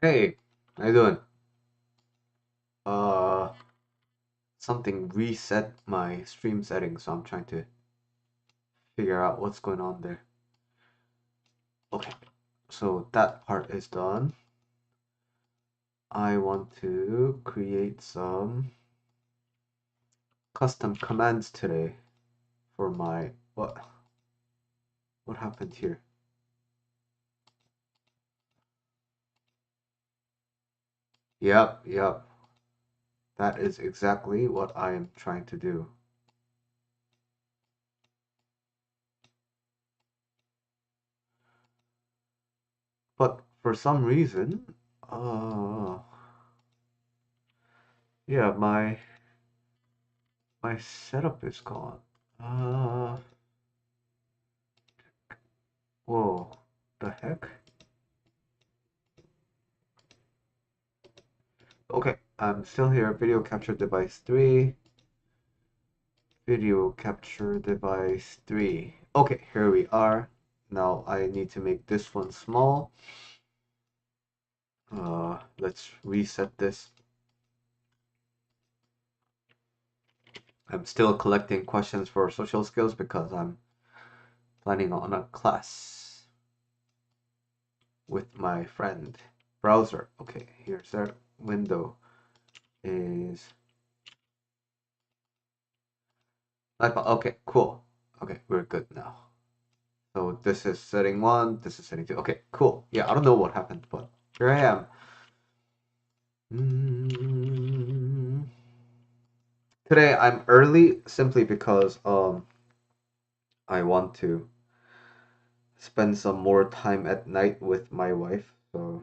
Hey, how you doing? Uh, Something reset my stream settings, so I'm trying to figure out what's going on there. Okay, so that part is done. I want to create some custom commands today for my what happened here? Yep. That is exactly what I am trying to do. But for some reason, yeah, my setup is gone. Uh, Whoa, the heck? Okay, I'm still here. Video capture device 3. Video capture device 3. Okay, here we are. Now I need to make this one small. Let's reset this. I'm still collecting questions for social skills because I'm planning on a class with my friend. Browser. Okay, here's our window. Is okay, cool. Okay, we're good now. So this is setting 1, this is setting 2. Okay, cool. Yeah, I don't know what happened, but here I am. Today I'm early simply because I want to spend some more time at night with my wife. So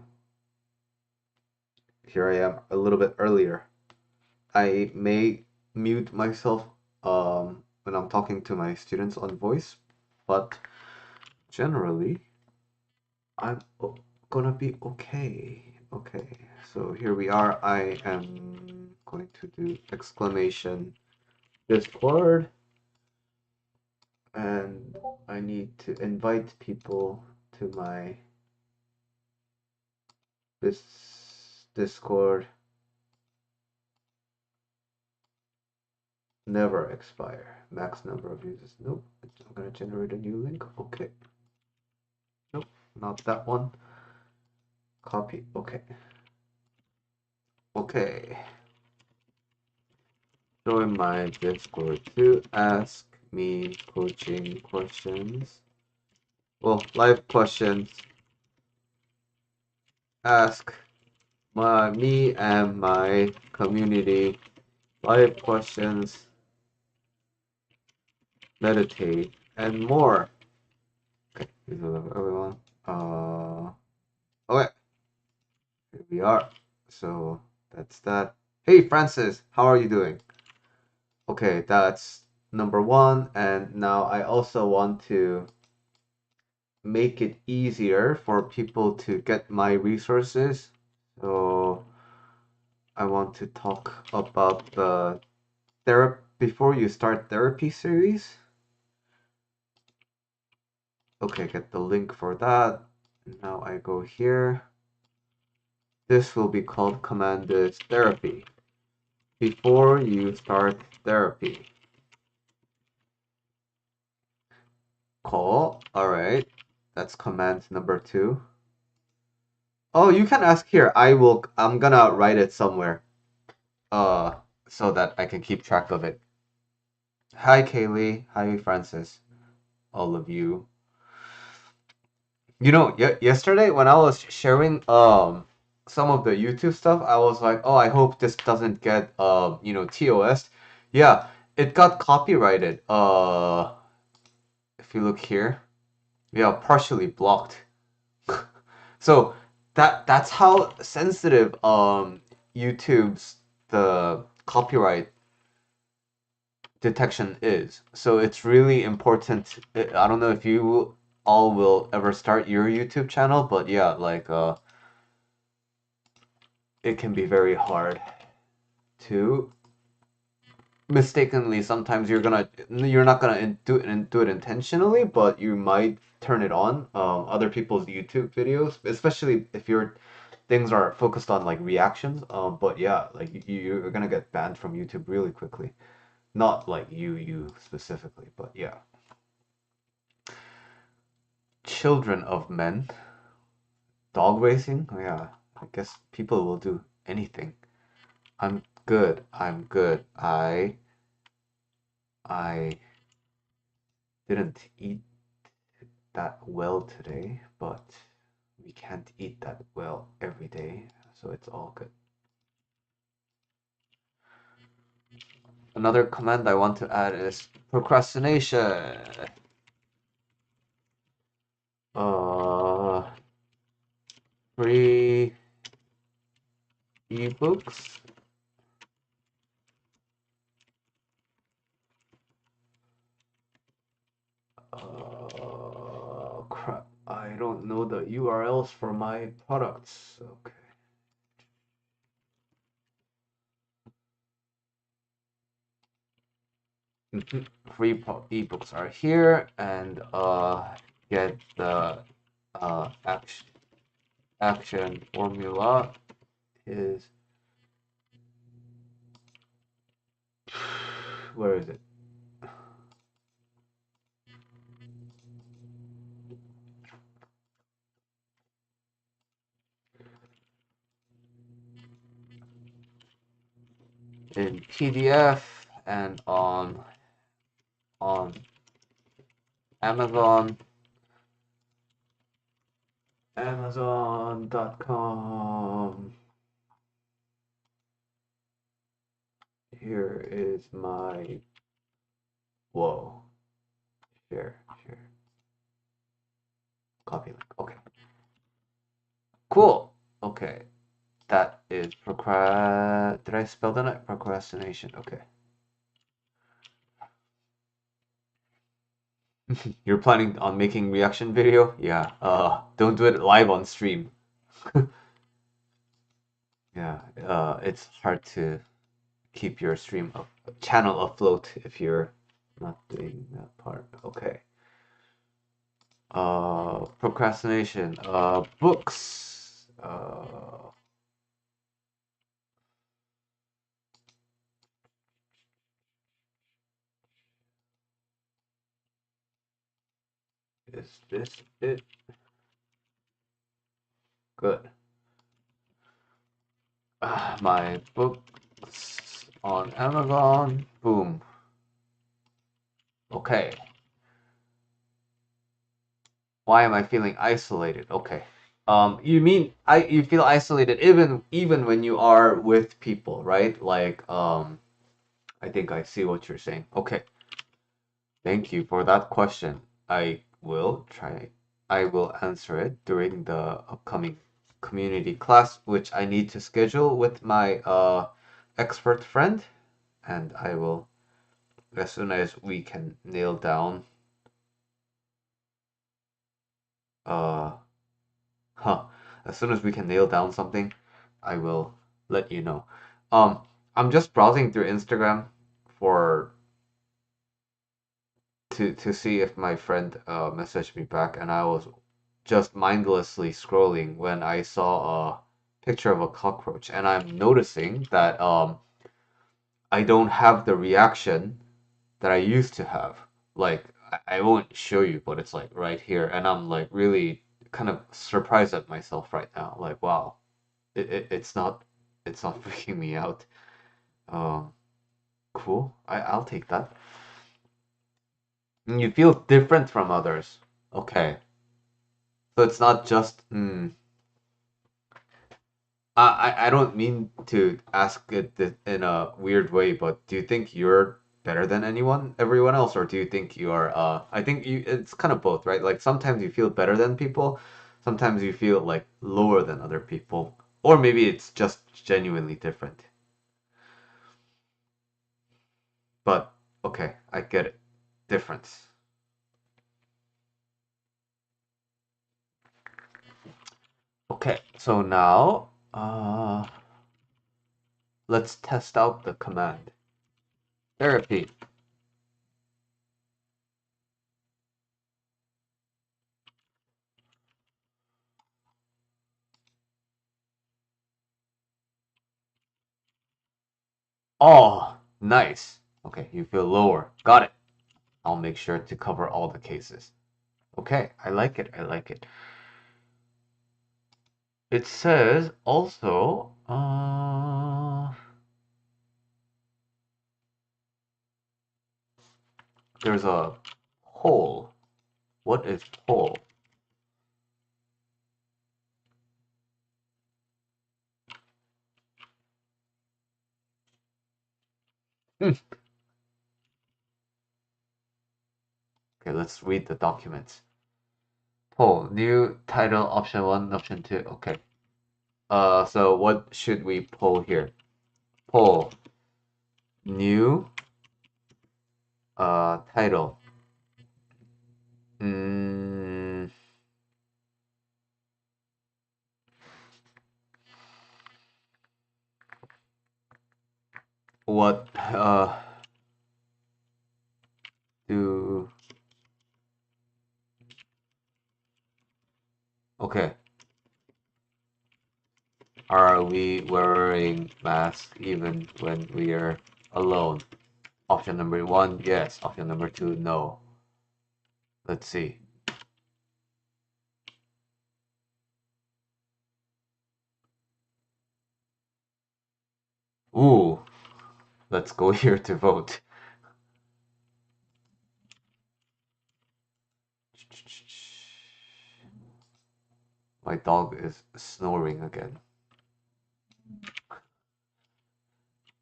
here I am a little bit earlier. I may mute myself when I'm talking to my students on voice, but generally I'm gonna be okay. Okay, so here we are. I am going to do exclamation Discord, and I need to invite people to my this Discord. Never expire. Max number of users. Nope. I'm gonna generate a new link. Okay. Nope. Not that one. Copy. Okay. Okay. Join my Discord to ask me coaching questions. Well, live questions. Ask me and my community live questions, meditate, and more. Okay, these are everyone. Okay, here we are. So that's that. Hey, Francis, how are you doing? Okay, that's number 1. And now I also want to make it easier for people to get my resources. So I want to talk about the therapy before you start therapy series. Okay, get the link for that. Now I go here. This will be called command is therapy. Before you start therapy. Call. Alright. That's command number 2. Oh, you can ask here. I'm gonna write it somewhere. Uh so that I can keep track of it. Hi Kaylee. Hi Francis. All of you. You know, yesterday when I was sharing some of the YouTube stuff, I was like, "Oh, I hope this doesn't get TOS." Yeah, it got copyrighted. If you look here, yeah, partially blocked. So that's how sensitive YouTube's the copyright detection is. So it's really important. I don't know if you all will ever start your YouTube channel, but yeah, like it can be very hard to mistakenly. Sometimes you're not gonna do it intentionally, but you might turn it on other people's YouTube videos, especially if you're things are focused on like reactions. But yeah, like you're gonna get banned from YouTube really quickly. Not like you specifically, but yeah. Children of Men. Dog racing? Oh, yeah, I guess people will do anything. I'm good. I'm good. I didn't eat that well today, but we can't eat that well every day, so it's all good. Another command I want to add is procrastination. Uh, free ebooks. Crap. I don't know the URLs for my products. Okay. Free ebooks are here, and get the action formula is, where is it? In PDF and on Amazon, Amazon.com. Here is my, whoa, share, copy link. Okay, cool. Okay, that is did I spell that out? Procrastination. Okay. You're planning on making reaction video? Yeah. Don't do it live on stream. Yeah. It's hard to keep your channel afloat if you're not doing that part. Okay. Procrastination. Books. Is this it? Good. My books on Amazon. Boom. Okay. Why am I feeling isolated? Okay. You mean you feel isolated even when you are with people, right? Like, I think I see what you're saying. Okay. Thank you for that question. I will answer it during the upcoming community class, which I need to schedule with my expert friend, and I will, as soon as we can nail down uh huh, as soon as we can nail down something, I will let you know. Um, I'm just browsing through Instagram for to see if my friend messaged me back, and I was just mindlessly scrolling when I saw a picture of a cockroach, and I'm noticing that I don't have the reaction that I used to have. Like, I won't show you, but it's like right here, and I'm like really kind of surprised at myself right now. Like, wow, it's not freaking me out. Um, cool. I'll take that. And you feel different from others. Okay. So it's not just I don't mean to ask it in a weird way, but do you think you're better than everyone else, or do you think you are I think it's kind of both, right? Like sometimes you feel better than people, sometimes you feel like lower than other people, or maybe it's just genuinely different. But okay, I get it. Difference. Okay, so now let's test out the command. Therapy. Oh, nice. Okay, you feel lower. Got it. I'll make sure to cover all the cases. Okay, I like it. I like it. It says also, there's a poll. What is poll? Hmm. Okay, let's read the documents. Poll, new title, option one, option two. Okay. So what should we pull here? Poll, new, title. Mm, what, do, okay. Are we wearing masks even when we are alone? Option number one, yes. Option number two, no. Let's see. Ooh, let's go here to vote. My dog is snoring again.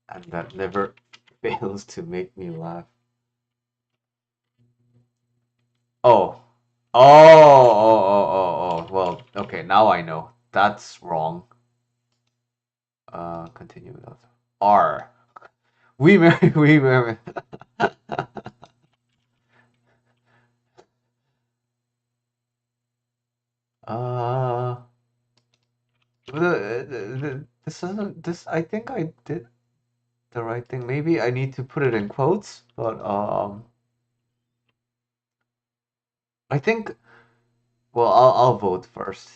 And that never fails to make me laugh. Oh. Oh. Well, okay, now I know. That's wrong. Continue with R. We marry. Uh, this isn't this. I think I did the right thing. Maybe I need to put it in quotes, but I think. Well, I'll vote first.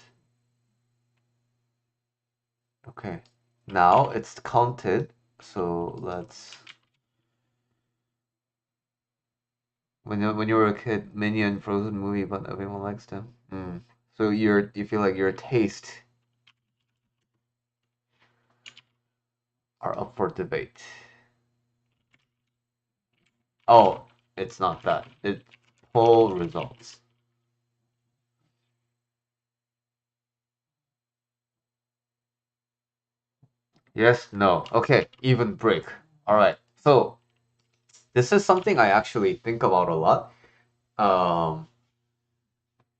Okay. Now it's counted. So let's. When you were a kid, Minion Frozen movie, but everyone likes them. Mm. So you feel like your taste are up for debate. Oh, it's not that. It's poll results. Yes, no. Okay, even break. All right. So this is something I actually think about a lot. Um,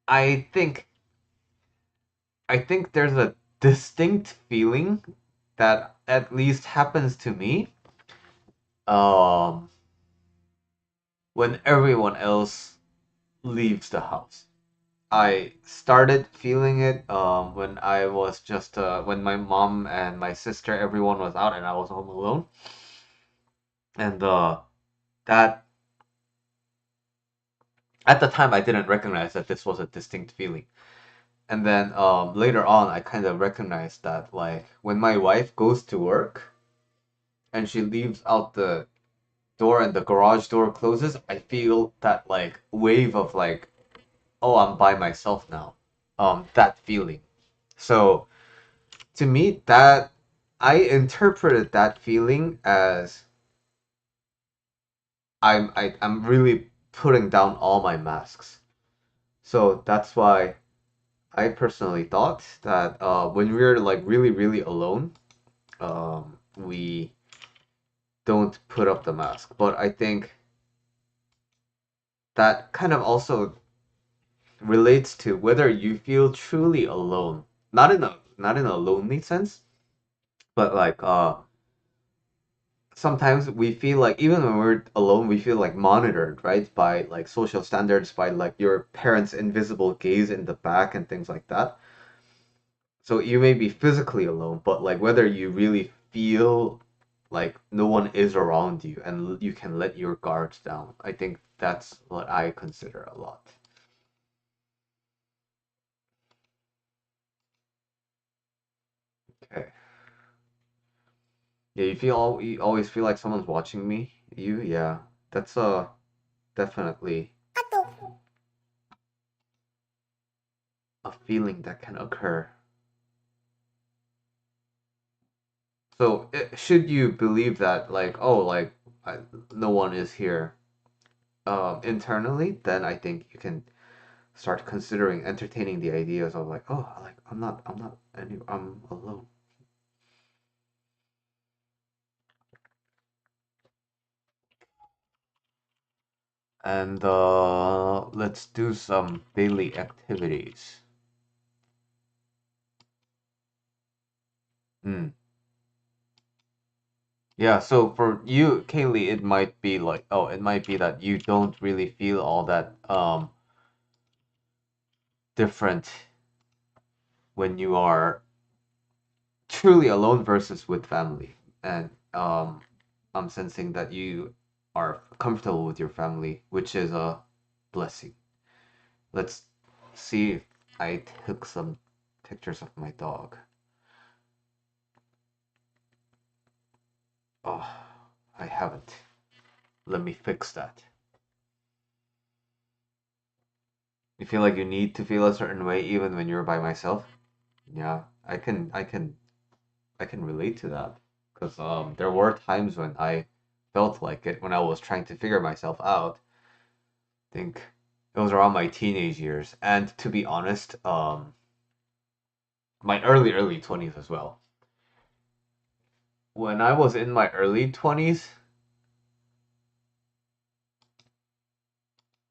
I think I think there's a distinct feeling that at least happens to me. Um, when everyone else leaves the house. I started feeling it when I was just when my mom and my sister, everyone was out and I was home alone, and that at the time I didn't recognize that this was a distinct feeling, and then later on I kind of recognized that like when my wife goes to work and she leaves out the door and the garage door closes, I feel that like wave of like, oh, I'm by myself now, that feeling. So to me, that I interpreted that feeling as I'm really putting down all my masks. So that's why I personally thought that when we're like really alone, we don't put up the mask. But I think that kind of also relates to whether you feel truly alone, not in a lonely sense, but like sometimes we feel like even when we're alone we feel like monitored, right, by like social standards, by like your parents invisible gaze in the back and things like that. So you may be physically alone, but like whether you really feel like no one is around you and you can let your guards down, I think that's what I consider a lot. Okay. Yeah, you always feel like someone's watching me. You, yeah, that's definitely a feeling that can occur. So, should you believe that, like, oh, like, I, no one is here, internally, then I think you can start considering entertaining the ideas of like, oh, like I'm alone. And let's do some daily activities. Hmm. Yeah, so for you, Kaylee, it might be like, oh, it might be that you don't really feel all that different when you are truly alone versus with family. And I'm sensing that you are comfortable with your family, which is a blessing. Let's see if I took some pictures of my dog. Oh, I haven't. Let me fix that. You feel like you need to feel a certain way even when you're by myself? Yeah, I can relate to that. Because there were times when I felt like it when I was trying to figure myself out. I think it was around my teenage years, and to be honest, my early 20s as well. When I was in my early 20s,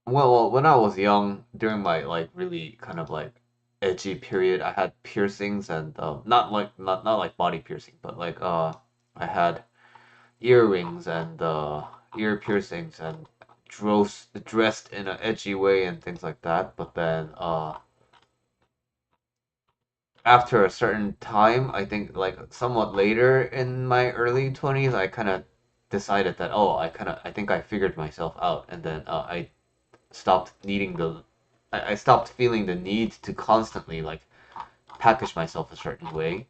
well, when I was young, during my like really kind of like edgy period, I had piercings and not like body piercing, but like I had earrings and ear piercings and dressed in an edgy way and things like that. But then after a certain time, I think like somewhat later in my early 20s, I kind of decided that oh, I think I figured myself out, and then I stopped needing the I stopped feeling the need to constantly like package myself a certain way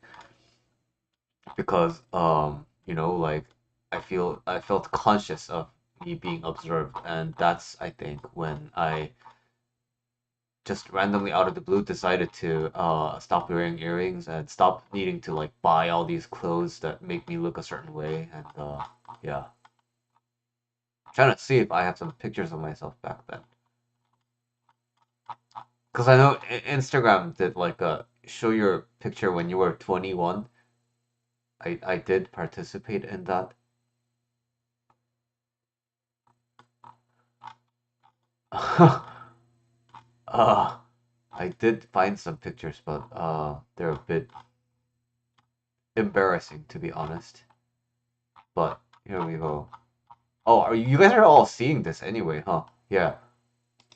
because you know like I felt conscious of me being observed, and that's I think when I just randomly out of the blue decided to stop wearing earrings and stop needing to like buy all these clothes that make me look a certain way, and yeah, trying to see if I have some pictures of myself back then. Because I know Instagram did like a show your picture when you were 21. I did participate in that. uh, I did find some pictures, but they're a bit embarrassing to be honest. But here we go. Oh, are you guys are all seeing this anyway, huh? Yeah.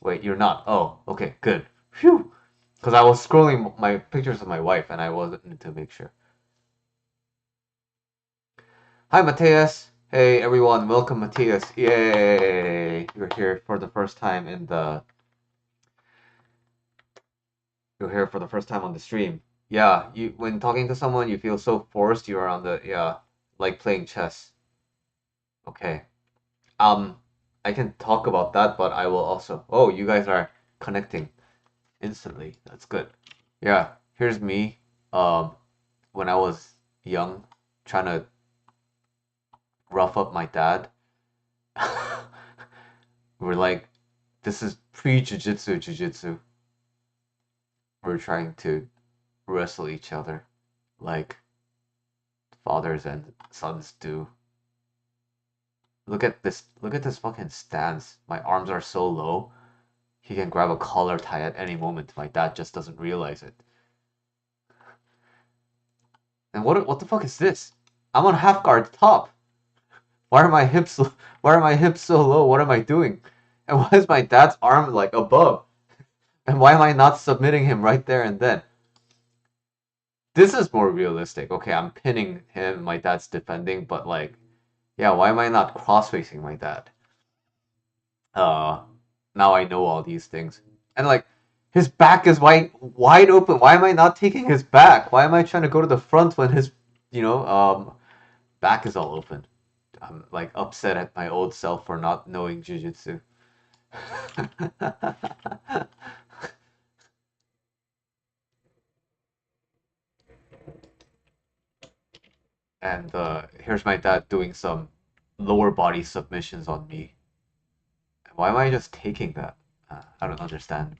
Wait, you're not. Oh, okay, good. Phew. Because I was scrolling my pictures of my wife and I wasn't to make sure. Hi, Matthias. Hey, everyone. Welcome, Matthias. Yay! You're here for the first time on the stream. Yeah, you when talking to someone, you feel so forced. You are on the yeah, like playing chess. Okay. Um, I can talk about that, but I will also. Oh, you guys are connecting instantly. That's good. Yeah. Here's me. Um, when I was young, trying to rough up my dad. We're like, this is pre-jujitsu. We're trying to wrestle each other like fathers and sons do. Look at this fucking stance. My arms are so low. He can grab a collar tie at any moment. My dad just doesn't realize it. And what the fuck is this? I'm on half guard top. Why are my hips why are my hips so low? What am I doing? And why is my dad's arm like above? And why am I not submitting him right there and then? This is more realistic. Okay, I'm pinning him, my dad's defending, but like, yeah, why am I not cross facing my dad? Uh Now I know all these things. And like his back is wide open. Why am I not taking his back? Why am I trying to go to the front when his you know, back is all open. I'm like upset at my old self for not knowing jujitsu. And here's my dad doing some lower body submissions on me. Why am I just taking that? I don't understand.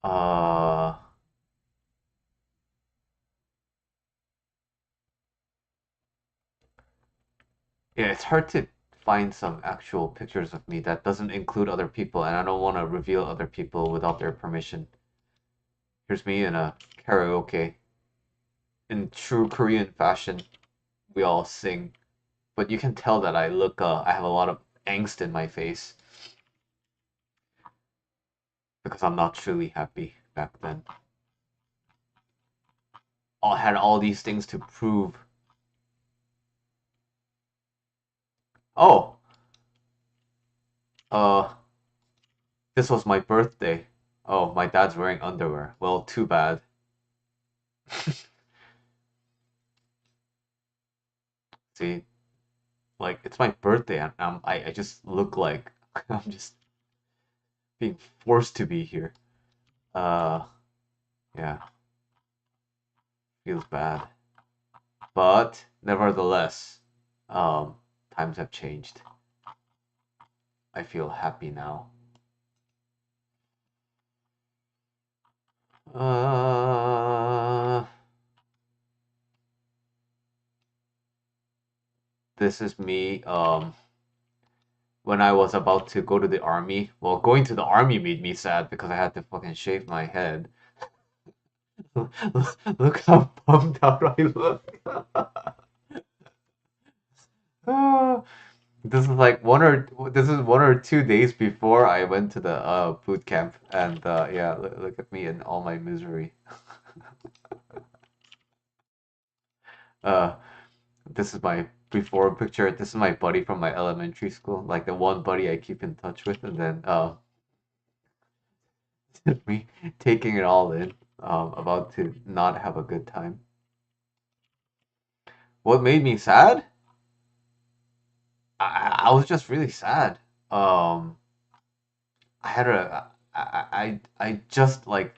Uh, yeah, it's hard to find some actual pictures of me that doesn't include other people, and I don't want to reveal other people without their permission. Here's me in a karaoke. In true Korean fashion, we all sing, but you can tell that I have a lot of angst in my face because I'm not truly happy back then. I had all these things to prove. Oh, uh, this was my birthday. Oh, my dad's wearing underwear. Well, too bad. See, like it's my birthday, and I just look like I'm just being forced to be here. Uh, yeah, feels bad, but nevertheless, um, times have changed. I feel happy now. Uh, this is me. When I was about to go to the army. Well, going to the army made me sad because I had to fucking shave my head. Look how bummed out I look. This is like 1 or 2 days before I went to the boot camp, and yeah, look at me in all my misery. Uh, this is my before picture. This is my buddy from my elementary school, like the one buddy I keep in touch with, and then me taking it all in, about to not have a good time. What made me sad? I was just really sad. Um, I had a I just like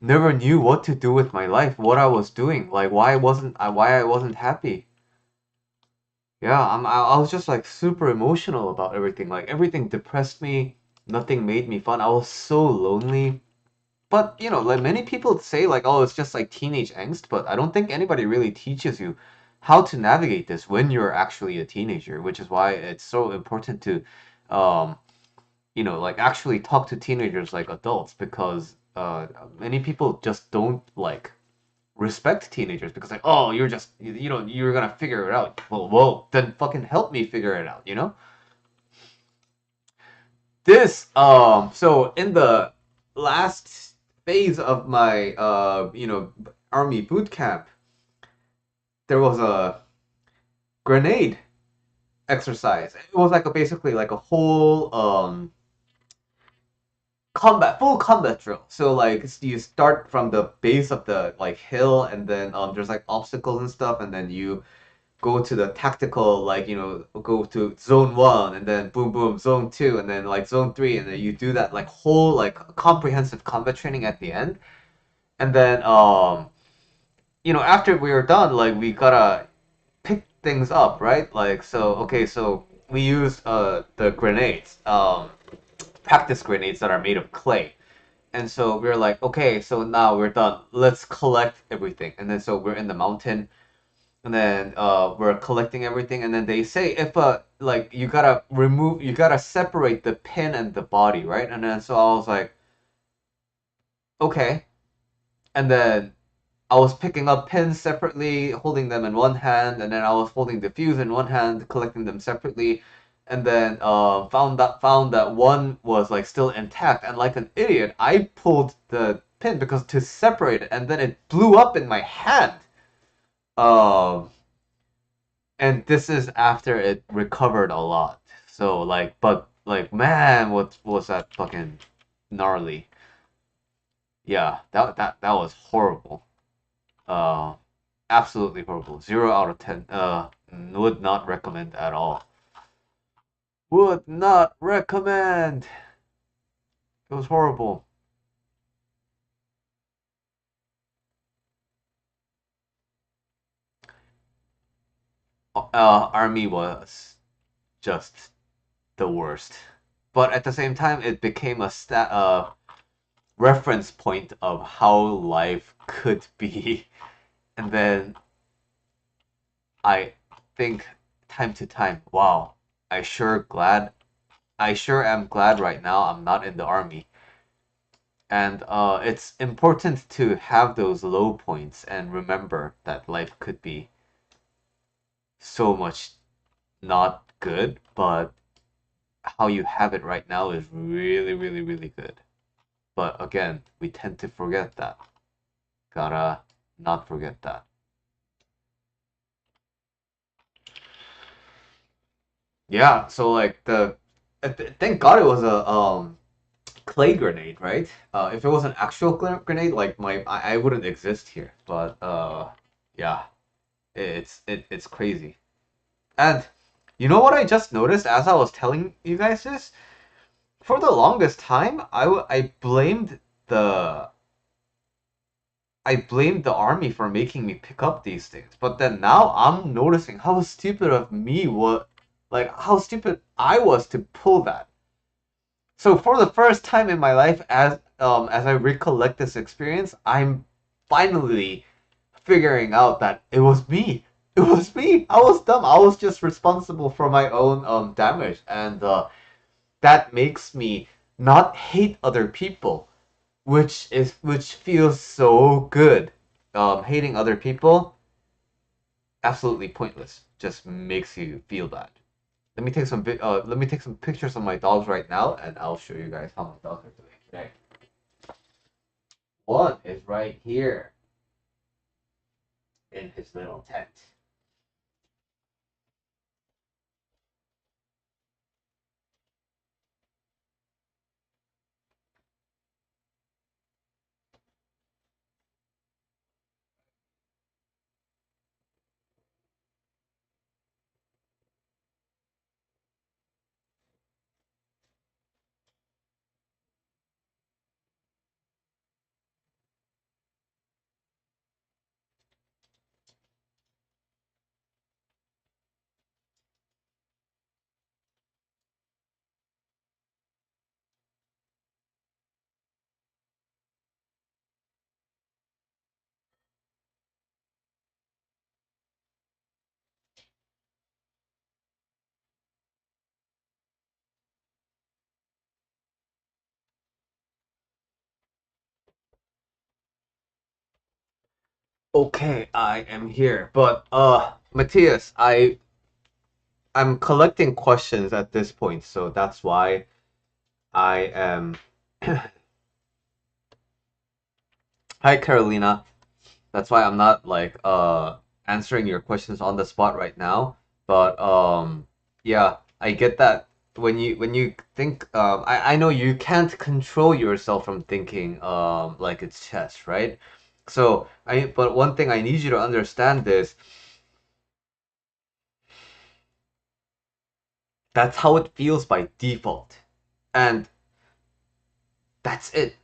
never knew what to do with my life, what I was doing, like why I wasn't happy. Yeah, I was just like super emotional about everything. Like everything depressed me. Nothing made me fun. I was so lonely. But you know, like many people say, like, oh, it's just like teenage angst. But I don't think anybody really teaches you how to navigate this when you're actually a teenager, which is why it's so important to, um, like actually talk to teenagers like adults because many people just don't like respect teenagers because like, oh, you're just you're gonna figure it out. Well, whoa, then fucking help me figure it out, you know? So in the last phase of my army boot camp, there was a grenade exercise. It was like basically like a whole full combat drill. So like you start from the base of the like hill, and then there's like obstacles and stuff, and then you go to the tactical, like go to zone 1, and then boom boom zone 2, and then like zone 3, and then you do that like whole like comprehensive combat training at the end. And then after we were done, like we gotta pick things up, right? Like, so okay, so we used the grenades, practice grenades that are made of clay. And so we are like, okay, so now we're done, let's collect everything. And then so we're in the mountain, and then we're collecting everything, and then they say, if like you gotta separate the pin and the body, right? And then so I was like, okay. And then I was picking up pins separately, holding them in one hand, and then I was holding the fuse in one hand, collecting them separately, and then found that one was like still intact, and like an idiot, I pulled the pin because to separate it, and then it blew up in my hand. Um, and this is after it recovered a lot. So like, but like, man, what was that fucking gnarly? Yeah, that was horrible. Uh, Absolutely horrible. 0 out of 10. Would not recommend at all. Would not recommend. It was horrible. Army was just the worst. But at the same time, it became a reference point of how life could be. And then I think time to time, wow, I sure glad I sure am glad right now I'm not in the army. And it's important to have those low points and remember that life could be so much not good, but how you have it right now is really, really, really good. But again, we tend to forget that. Gotta not forget that. Yeah, so like thank God it was a clay grenade, right? If it was an actual grenade, like I wouldn't exist here. But yeah, it's crazy. And you know what I just noticed as I was telling you guys this? For the longest time, the I blamed the army for making me pick up these things. But then now I'm noticing how stupid of me what like how stupid I was to pull that. So for the first time in my life, as I recollect this experience, I'm finally figuring out that it was me. It was me. I was dumb. I was just responsible for my own damage, and that makes me not hate other people, which feels so good. Hating other people, absolutely pointless. Just makes you feel bad. Let me take some pictures of my dogs right now, and I'll show you guys how my dogs are doing today. One is right here in his little tent. Okay, I am here, but Matthias, I'm collecting questions at this point, so that's why I am. Hi, Carolina. That's why I'm not like answering your questions on the spot right now. But yeah, I get that when you think I know you can't control yourself from thinking like it's chess, right? So I but one thing I need you to understand is that's how it feels by default. And that's it.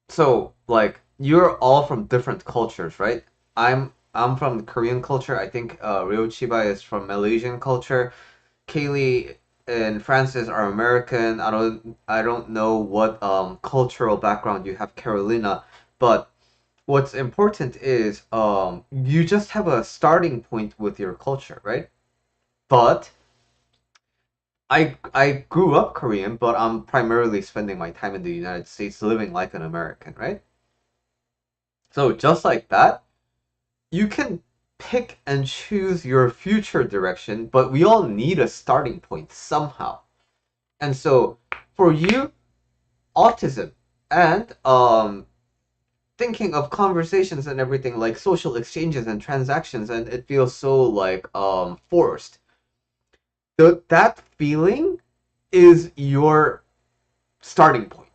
So like you're all from different cultures, right? I'm from Korean culture. I think Rio Chiba is from Malaysian culture. Kaylee and Francis are American. I don't know what cultural background you have, Carolina, but what's important is you just have a starting point with your culture, right? But I grew up Korean, but I'm primarily spending my time in the United States living like an American, right? So just like that, you can pick and choose your future direction, but we all need a starting point somehow. And so for you, autism and thinking of conversations and everything like social exchanges and transactions and it feels so like forced. That feeling is your starting point.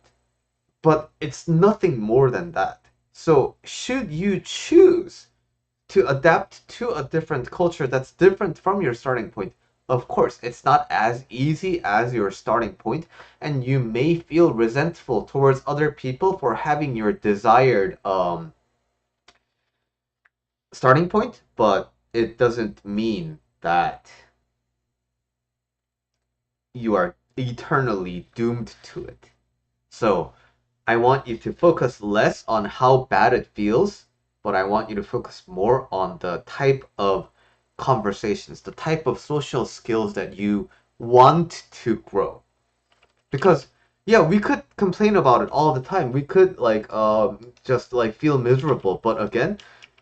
But it's nothing more than that. So, should you choose to adapt to a different culture that's different from your starting point? Of course, it's not as easy as your starting point, and you may feel resentful towards other people for having your desired starting point, but it doesn't mean that you are eternally doomed to it. So, I want you to focus less on how bad it feels, but I want you to focus more on the type of conversations, the type of social skills that you want to grow. Because yeah, we could complain about it all the time. We could like just like feel miserable, but again,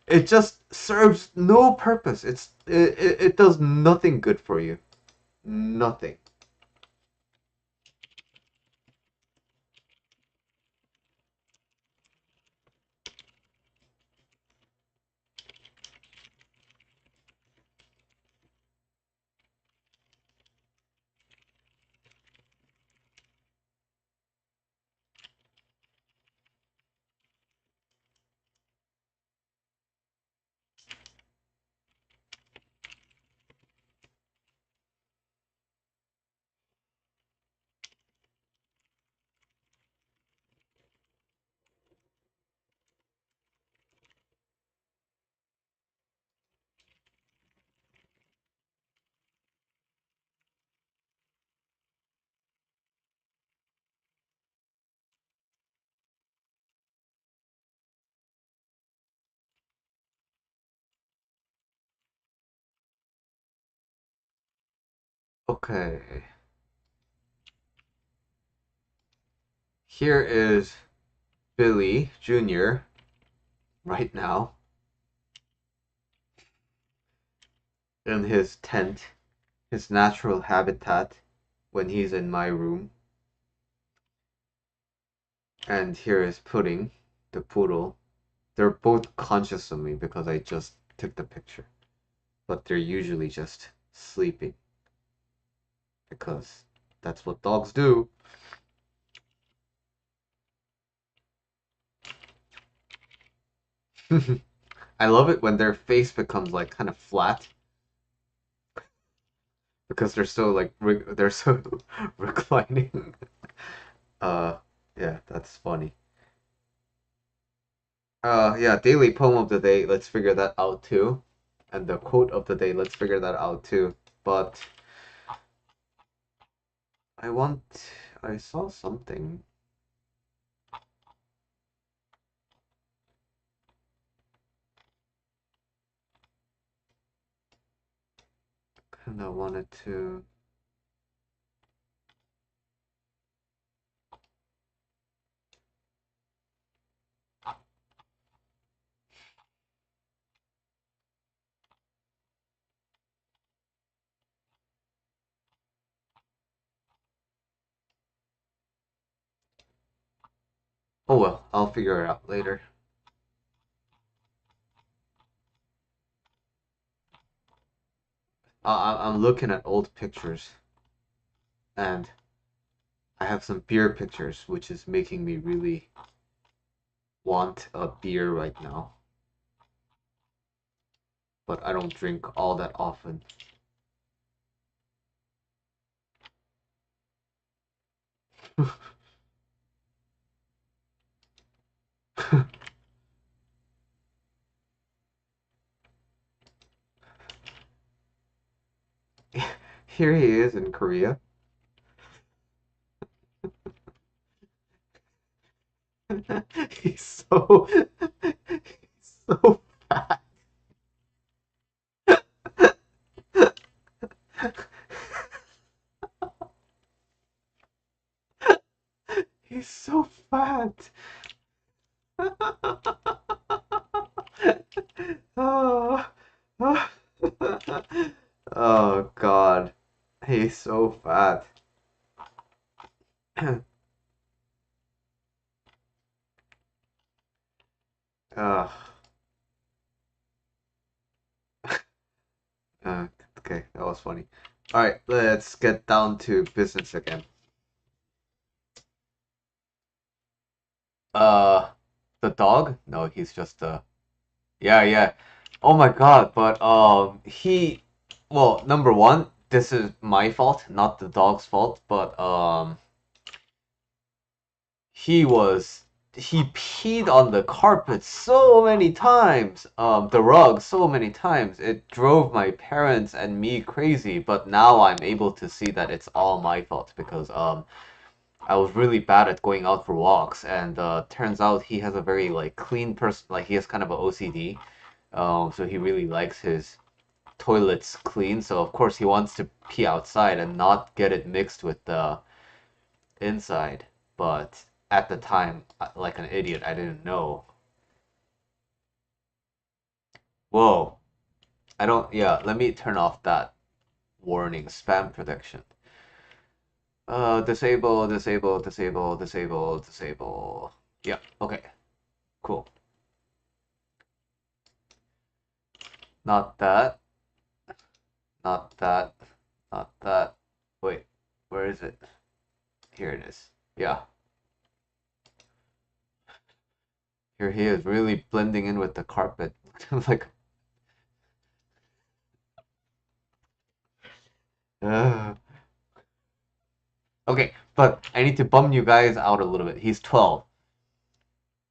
it just serves no purpose. It does nothing good for you. Nothing. Okay. Here is Billy Jr. right now in his tent, his natural habitat when he's in my room. And here is Pudding, the poodle. They're both conscious of me because I just took the picture. But they're usually just sleeping because that's what dogs do. I love it when their face becomes like kind of flat because they're so like they're so reclining. Uh, yeah, that's funny. Yeah, daily poem of the day. Let's figure that out too, and the quote of the day. Let's figure that out too. But I want. I saw something. And I wanted to. Oh well, I'll figure it out later. I'm looking at old pictures, and I have some beer pictures, which is making me really want a beer right now. But I don't drink all that often. Here he is in Korea. He's so he's so fat. He's so fat. Oh, oh. Oh God, he's so fat. uh, uh, okay, that was funny. All right, let's get down to business again. Uh, The dog? No, he's just a yeah, yeah. Oh my God, but well, number one, this is my fault, not the dog's fault, but he was he peed on the carpet so many times, the rug so many times. It drove my parents and me crazy, but now I'm able to see that it's all my fault because I was really bad at going out for walks, and turns out he has a very like clean person, like he has kind of a OCD. So he really likes his toilets clean. So of course he wants to pee outside and not get it mixed with the inside. But at the time, like an idiot, I didn't know. Whoa. I don't, yeah, let me turn off that warning, spam protection. Disable, disable, disable, disable, disable. Yeah, okay, cool. Not that, not that, not that. Wait, where is it? Here it is. Yeah, here he is, really blending in with the carpet. Like, uh, okay, but I need to bum you guys out a little bit. He's 12.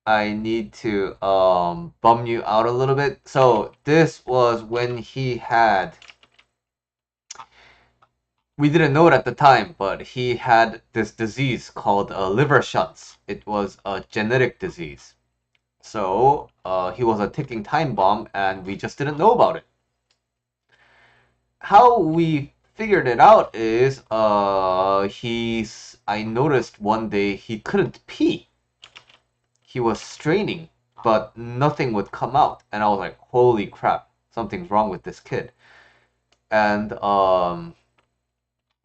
I need to bum you out a little bit. So this was when he had, we didn't know it at the time, but he had this disease called liver shunts. It was a genetic disease. So he was a ticking time bomb, and we just didn't know about it. How we figured it out is I noticed one day he couldn't pee. He was straining, but nothing would come out. And I was like, holy crap, something's wrong with this kid. And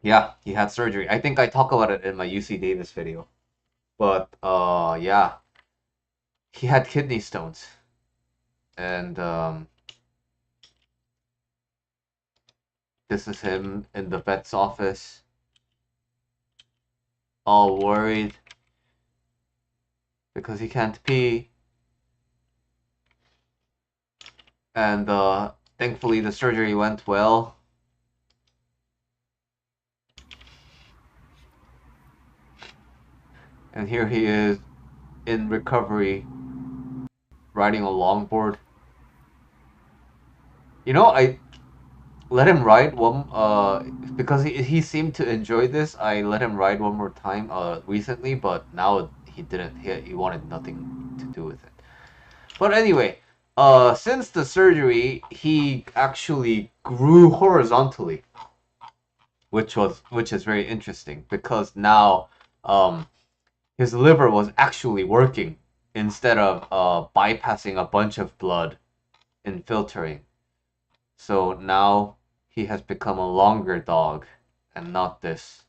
yeah, he had surgery. I think I talk about it in my UC Davis video. But yeah, he had kidney stones. And this is him in the vet's office, all worried because he can't pee. And thankfully the surgery went well. And here he is in recovery, riding a longboard. You know, I let him ride one because he seemed to enjoy this. I let him ride one more time recently, but now he didn't. He wanted nothing to do with it. But anyway, since the surgery, he actually grew horizontally, which is very interesting because now his liver was actually working instead of bypassing a bunch of blood and filtering. So now he has become a longer dog and not this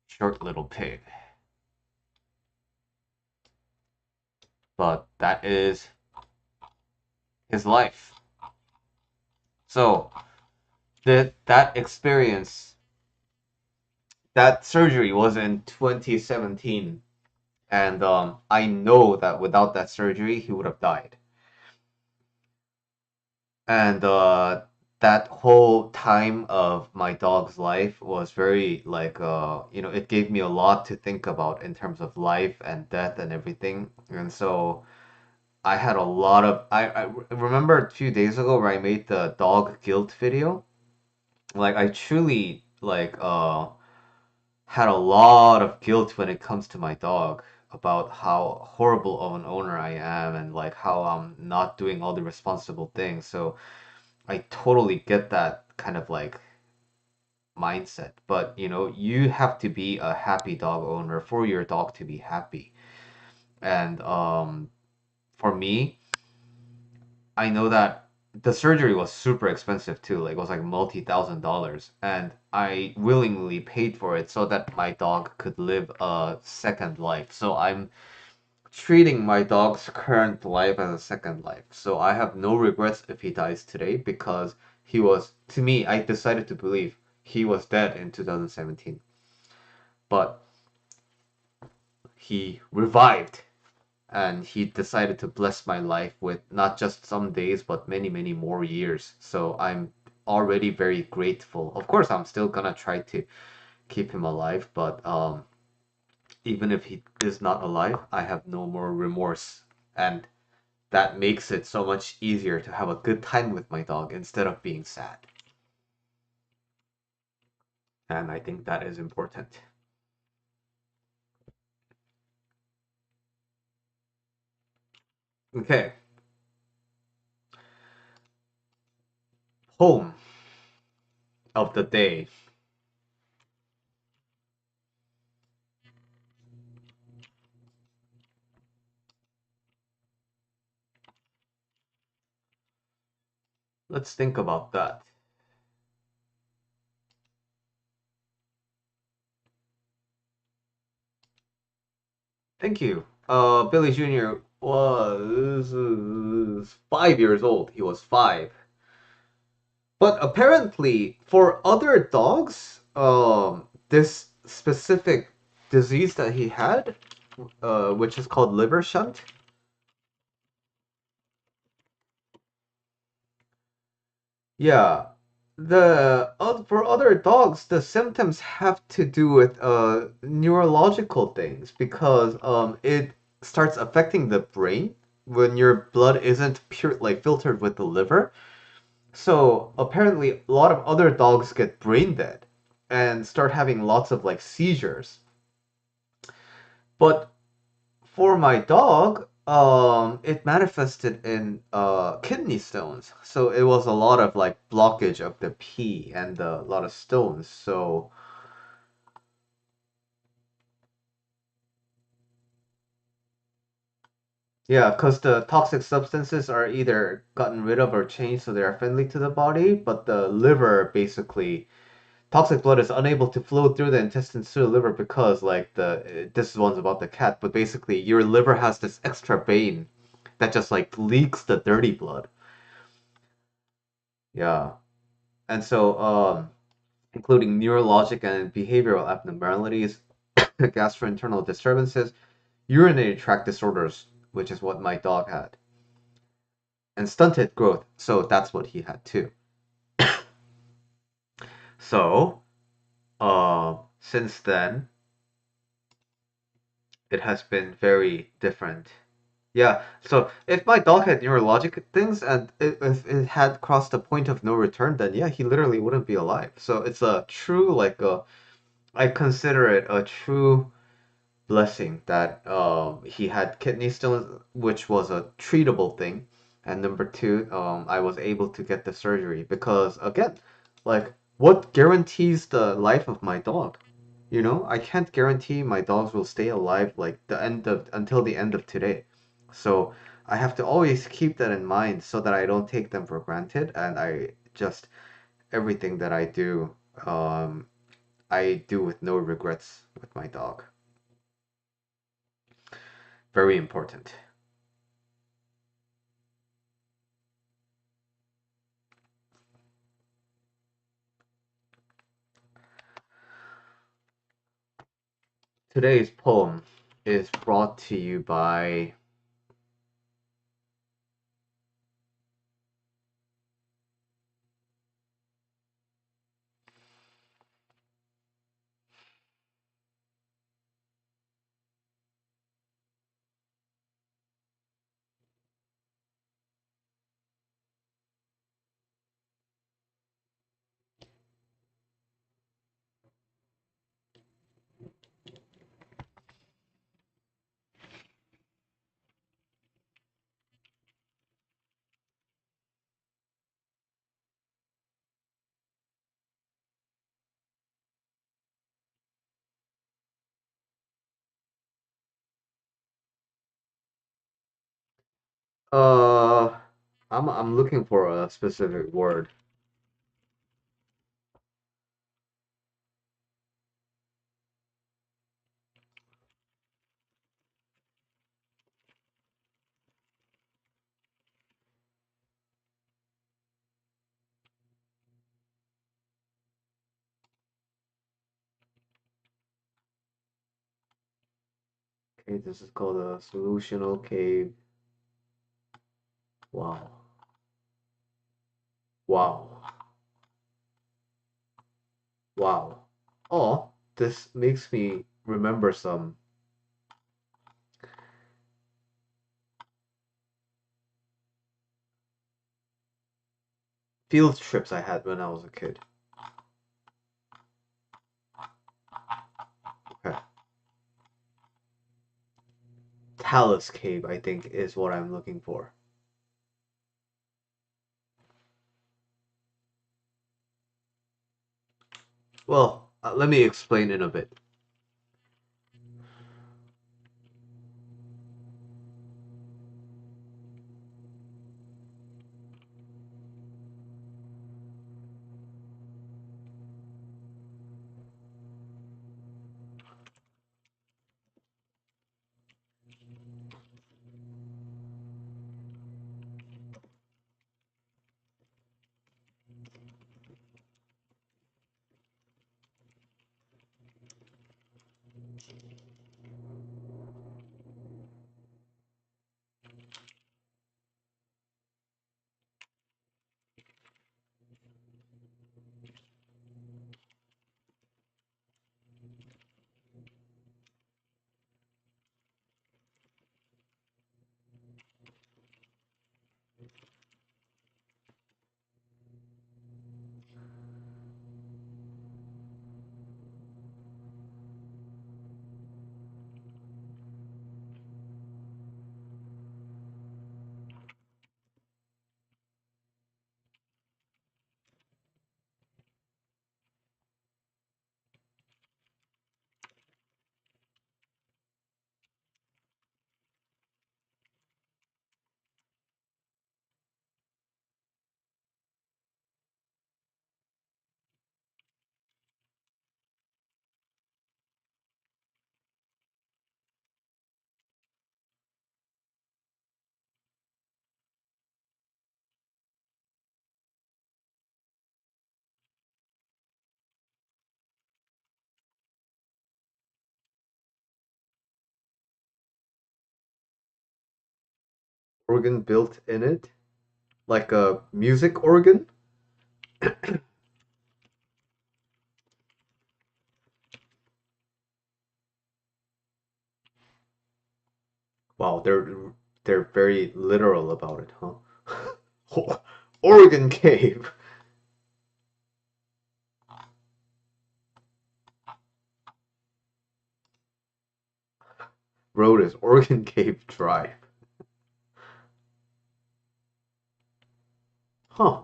short little pig. But that is his life. So that experience, that surgery was in 2017, and I know that without that surgery he would have died. And that whole time of my dog's life was very like it gave me a lot to think about in terms of life and death and everything. And so I had a lot of I remember a few days ago where I made the dog guilt video. Like I truly like had a lot of guilt when it comes to my dog about how horrible of an owner I am and like how I'm not doing all the responsible things. So I totally get that kind of like mindset, but you have to be a happy dog owner for your dog to be happy. And for me, I know that the surgery was super expensive too. Like it was like multi-thousand dollars, and I willingly paid for it so that my dog could live a second life. So I'm treating my dog's current life as a second life. So I have no regrets if he dies today because he was, to me, I decided to believe he was dead in 2017. But he revived and he decided to bless my life with not just some days, but many, many more years. So I'm already very grateful. Of course, I'm still gonna try to keep him alive, but even if he is not alive, I have no more remorse. And that makes it so much easier to have a good time with my dog instead of being sad. And I think that is important. Okay, poem of the day. Let's think about that. Thank you. Billy Jr. was 5 years old. He was five. But apparently, for other dogs, this specific disease that he had, which is called liver shunt, yeah, for other dogs, the symptoms have to do with neurological things because it starts affecting the brain when your blood isn't pure like filtered with the liver. So apparently, a lot of other dogs get brain dead and start having lots of like seizures. But for my dog, it manifested in kidney stones. So it was a lot of like blockage of the pee and a lot of stones. So yeah, because the toxic substances are either gotten rid of or changed so they are friendly to the body, but the liver basically toxic blood is unable to flow through the intestines to the liver because like this one's about the cat, but basically your liver has this extra vein that just like leaks the dirty blood. Yeah. And so including neurologic and behavioral abnormalities, gastrointestinal disturbances, urinary tract disorders, which is what my dog had, and stunted growth. So that's what he had too. So, since then, it has been very different. Yeah, so if my dog had neurologic things and if it had crossed the point of no return, then yeah, he literally wouldn't be alive. So it's a true, like, I consider it a true blessing that he had kidney stones, which was a treatable thing, and number two, I was able to get the surgery because again, like what guarantees the life of my dog? You know, I can't guarantee my dogs will stay alive like the end of until the end of today. So I have to always keep that in mind so that I don't take them for granted and I just everything that um, I do with no regrets with my dog. Very important. Today's poem is brought to you by uh I'm looking for a specific word. Okay, this is called a solutional cave. Wow. Wow. Wow. Oh, this makes me remember some field trips I had when I was a kid. Okay. Talus Cave, I think, is what I'm looking for. Well, let me explain in a bit. Organ built in it? Like a music organ? Wow, they're very literal about it, huh? Organ cave. Road is Organ Cave Drive. Huh.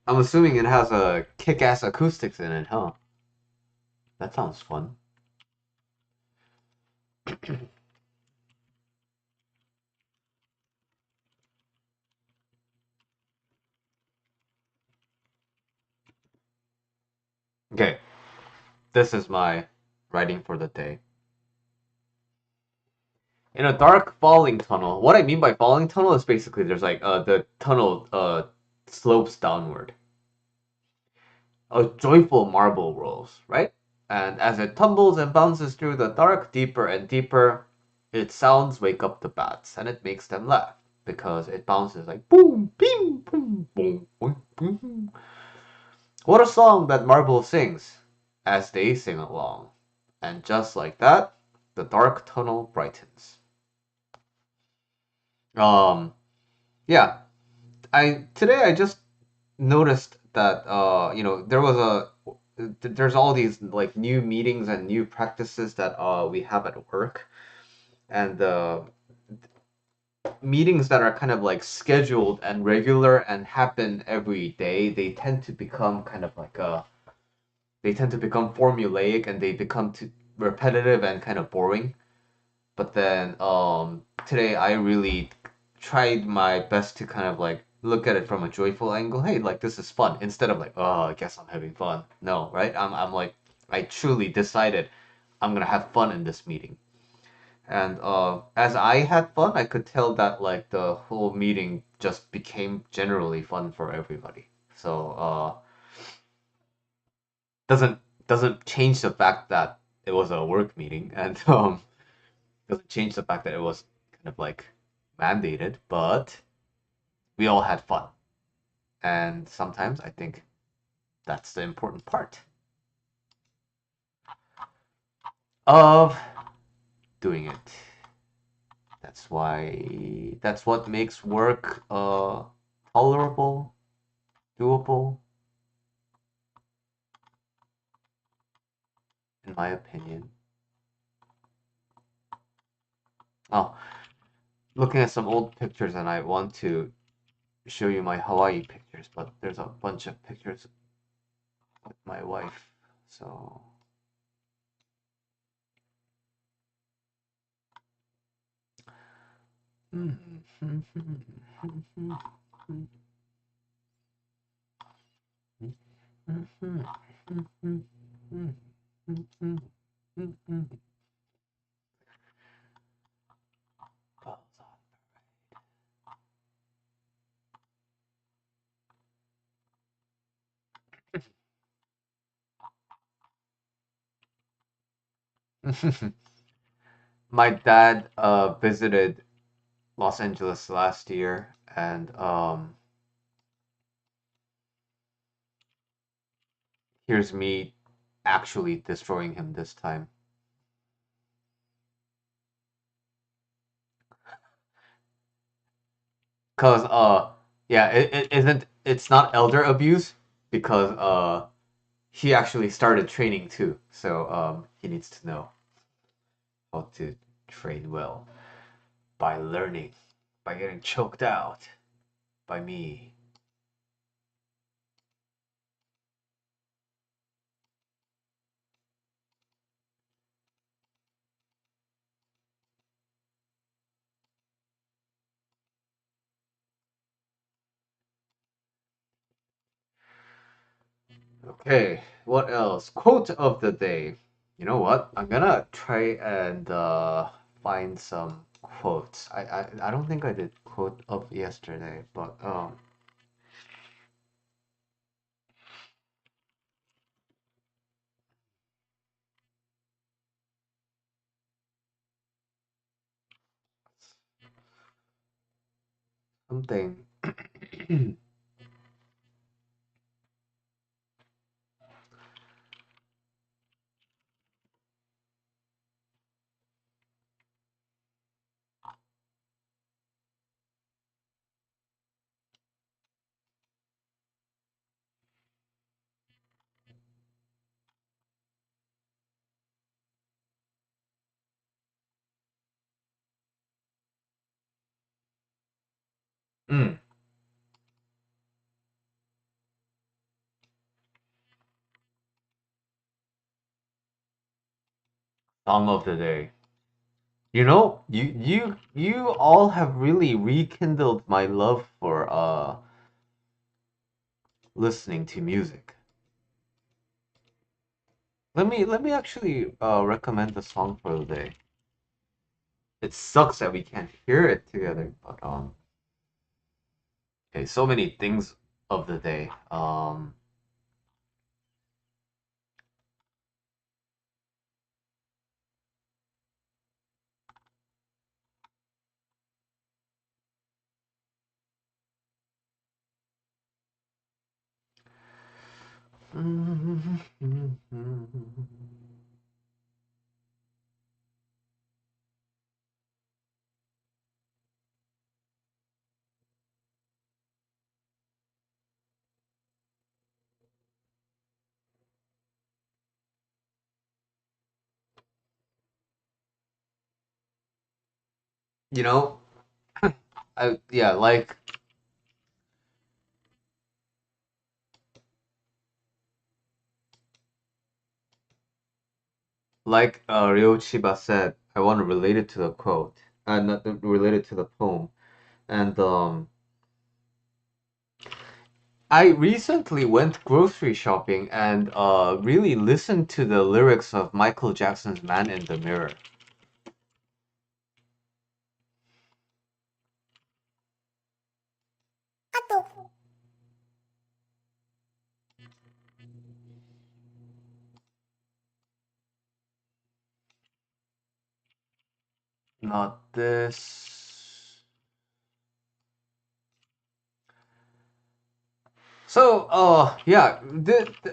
I'm assuming it has a kick-ass acoustics in it, huh? That sounds fun. Okay, this is my writing for the day. In a dark falling tunnel, what I mean by falling tunnel is basically there's like the tunnel slopes downward. A joyful marble rolls, right? And as it tumbles and bounces through the dark deeper and deeper, its sounds wake up the bats and it makes them laugh because it bounces like boom, bing, boom, boom, boom, boom. What a song that Marble sings as they sing along. And just like that, the dark tunnel brightens. Um, yeah, I today I just noticed that there was there's all these like new meetings and new practices that we have at work, and meetings that are kind of like scheduled and regular and happen every day, they tend to become kind of like they tend to become formulaic and they become too repetitive and kind of boring. But then today I really tried my best to kind of like look at it from a joyful angle. Hey, like this is fun instead of like, oh, I guess I'm having fun. No, right? I'm like I truly decided I'm gonna have fun in this meeting. And as I had fun, I could tell that like the whole meeting just became generally fun for everybody. So doesn't doesn't change the fact that it was a work meeting, and doesn't change the fact that it was kind of like mandated, but we all had fun. And sometimes I think that's the important part of doing it. That's what makes work tolerable, doable, in my opinion. Oh, looking at some old pictures, and I want to show you my Hawaii pictures, but there's a bunch of pictures with my wife. So my dad visited Los Angeles last year, and here's me actually destroying him this time. Cause yeah, it isn't, it's not elder abuse because he actually started training too. So he needs to know how to train well by learning, by getting choked out by me. Okay, what else? Quote of the day. You know what? I'm gonna try and find some quotes. I don't think I did quote of yesterday, but something. Mm, song of the day. You know, you all have really rekindled my love for listening to music. Let me actually recommend the song for the day. It sucks that we can't hear it together, but okay, so many things of the day. You know, I yeah, like Ryo Chiba said, I want to relate it to the quote, not relate it to the poem. And I recently went grocery shopping and really listened to the lyrics of Michael Jackson's "Man in the Mirror." Not this. So, yeah,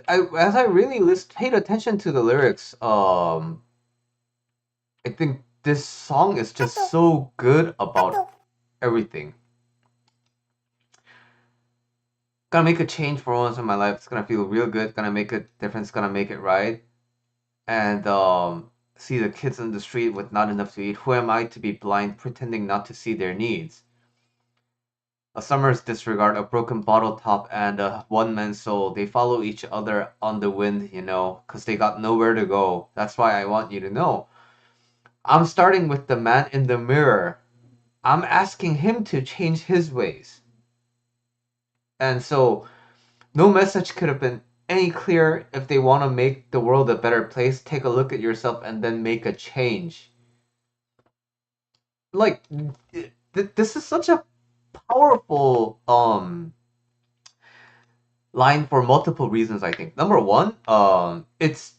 as I really paid attention to the lyrics, I think this song is just so good about everything. Gonna make a change for once in my life. It's gonna feel real good. Gonna make a difference. Gonna make it right. And see the kids in the street with not enough to eat. Who am I to be blind, pretending not to see their needs? A summer's disregard, a broken bottle top, and a one man soul. They follow each other on the wind, 'cause they got nowhere to go. That's why I want you to know. I'm starting with the man in the mirror. I'm asking him to change his ways. And so, no message could have been any clearer. If they want to make the world a better place, take a look at yourself and then make a change. Like, this is such a powerful line for multiple reasons, I think. Number one, it's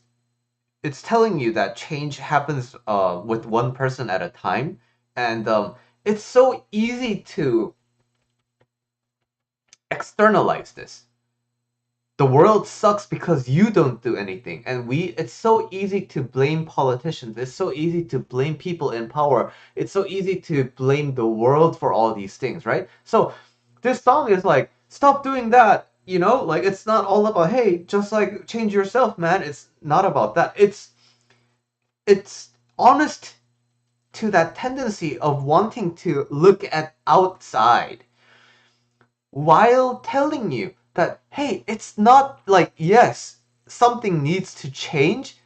telling you that change happens with one person at a time, and it's so easy to externalize this. The world sucks because you don't do anything, and it's so easy to blame politicians. It's so easy to blame people in power. It's so easy to blame the world for all these things, right? So this song is like, stop doing that, like it's not all about, hey, just like change yourself, man. It's not about that. It's honest to that tendency of wanting to look at outside while telling you that, hey, it's not like, yes, something needs to change,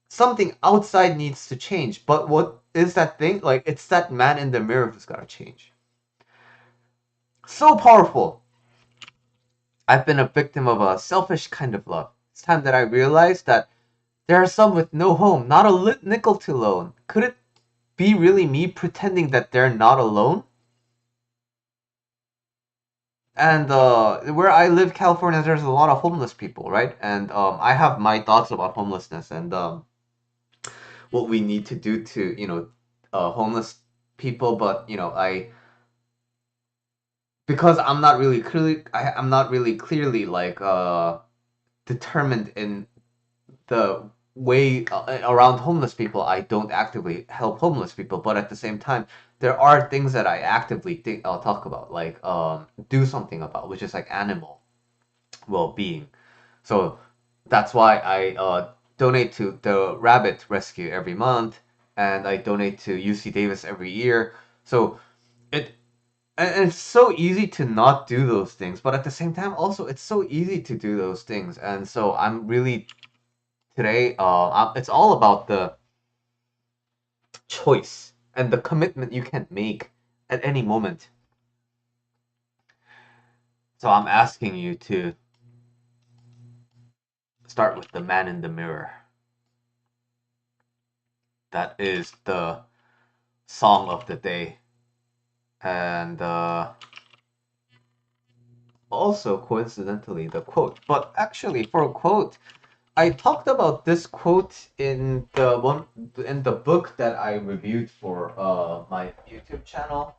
something outside needs to change, but what is that thing? Like, it's that man in the mirror who's got to change. So powerful. I've been a victim of a selfish kind of love. It's time that I realized that there are some with no home, not a lit nickel to loan. Could it be really me pretending that they're not alone? And where I live, California, there's a lot of homeless people, right? And I have my thoughts about homelessness and what we need to do to, homeless people. But I because I'm not really clearly like determined in the way around homeless people. I don't actively help homeless people, but at the same time, there are things that I actively think I'll talk about, like do something about, which is like animal well-being. So that's why I donate to the rabbit rescue every month, and I donate to UC Davis every year. So it and it's so easy to not do those things, but at the same time, also it's so easy to do those things. And so I'm really today. It's all about the choice and the commitment you can make at any moment. So I'm asking you to start with the man in the mirror. That is the song of the day. And also coincidentally the quote. But actually, for a quote, I talked about this quote in the book that I reviewed for my YouTube channel.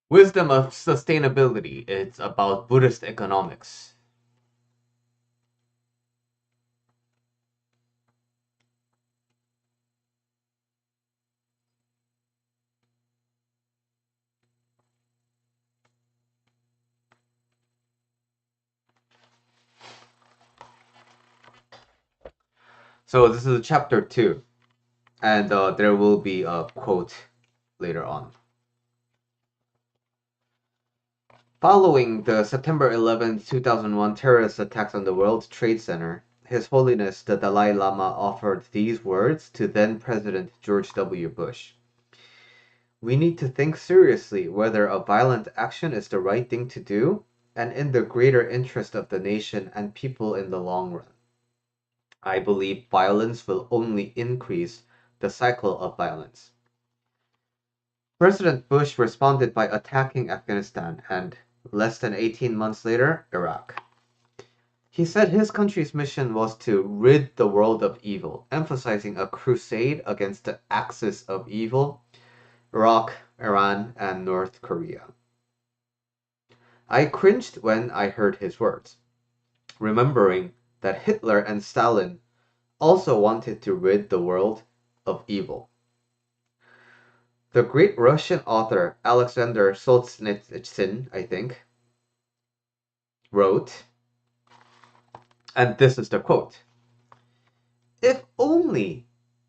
Wisdom of Sustainability. It's about Buddhist economics. So this is chapter 2, and there will be a quote later on. Following the September 11, 2001 terrorist attacks on the World Trade Center, His Holiness the Dalai Lama offered these words to then President George W. Bush. We need to think seriously whether a violent action is the right thing to do and in the greater interest of the nation and people in the long run. I believe violence will only increase the cycle of violence. President Bush responded by attacking Afghanistan and, less than 18 months later, Iraq. He said his country's mission was to rid the world of evil, emphasizing a crusade against the axis of evil, Iraq, Iran, and North Korea. I cringed when I heard his words, remembering that Hitler and Stalin also wanted to rid the world of evil. The great Russian author Alexander Solzhenitsyn, I think, wrote, and this is the quote: "If only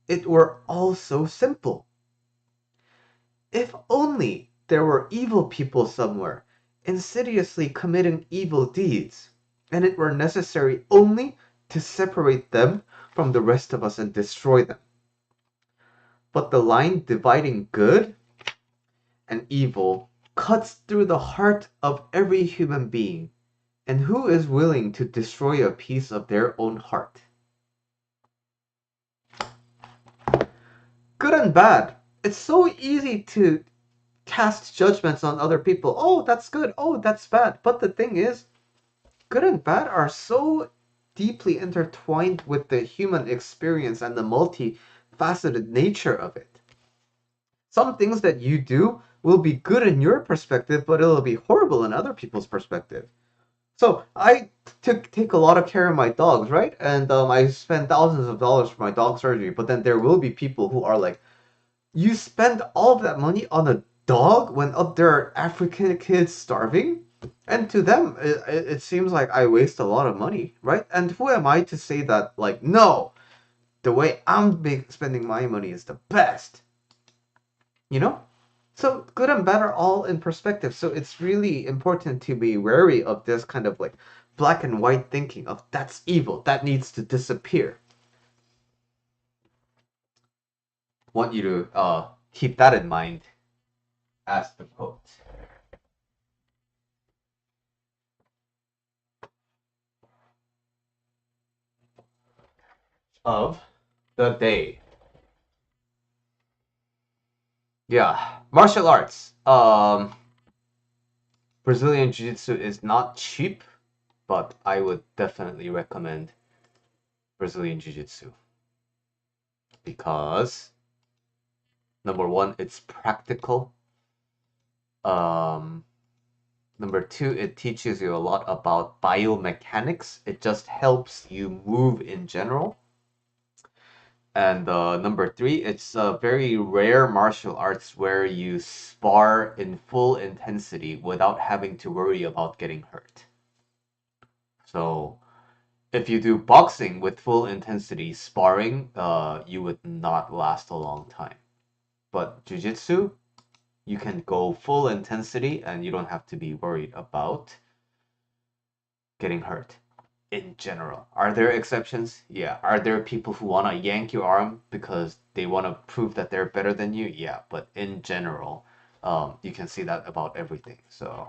it were all so simple. If only there were evil people somewhere, insidiously committing evil deeds, and it were necessary only to separate them from the rest of us and destroy them. But the line dividing good and evil cuts through the heart of every human being, and who is willing to destroy a piece of their own heart? Good and bad. It's so easy to cast judgments on other people. Oh, that's good. Oh, that's bad. But the thing is, good and bad are so deeply intertwined with the human experience and the multifaceted nature of it. Some things that you do will be good in your perspective, but it'll be horrible in other people's perspective. So I take a lot of care of my dogs, right? And I spend thousands of dollars for my dog surgery. But then there will be people who are like, you spend all of that money on a dog when up there are African kids starving? And to them, it seems like I waste a lot of money, right? And who am I to say that, like, no, the way spending my money is the best, you know? So good and bad are all in perspective. So it's really important to be wary of this kind of like black and white thinking of that's evil, that needs to disappear. Want you to keep that in mind as the quote of the day. Yeah, martial arts. Brazilian Jiu-Jitsu is not cheap, but I would definitely recommend Brazilian Jiu-Jitsu because number one, it's practical. Um, Number two, it teaches you a lot about biomechanics. It just helps you move in general. And number three, it's a very rare martial arts where you spar in full intensity without having to worry about getting hurt. So if you do boxing with full intensity sparring, you would not last a long time. But jujitsu, you can go full intensity and you don't have to be worried about getting hurt in general. Are there exceptions? Yeah. Are there people who want to yank your arm because they want to prove that they're better than you? Yeah. But in general, you can see that about everything. So,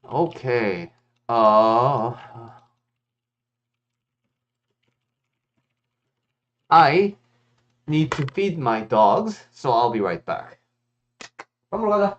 okay. Uh, I need to feed my dogs, so I'll be right back. Vamos lá.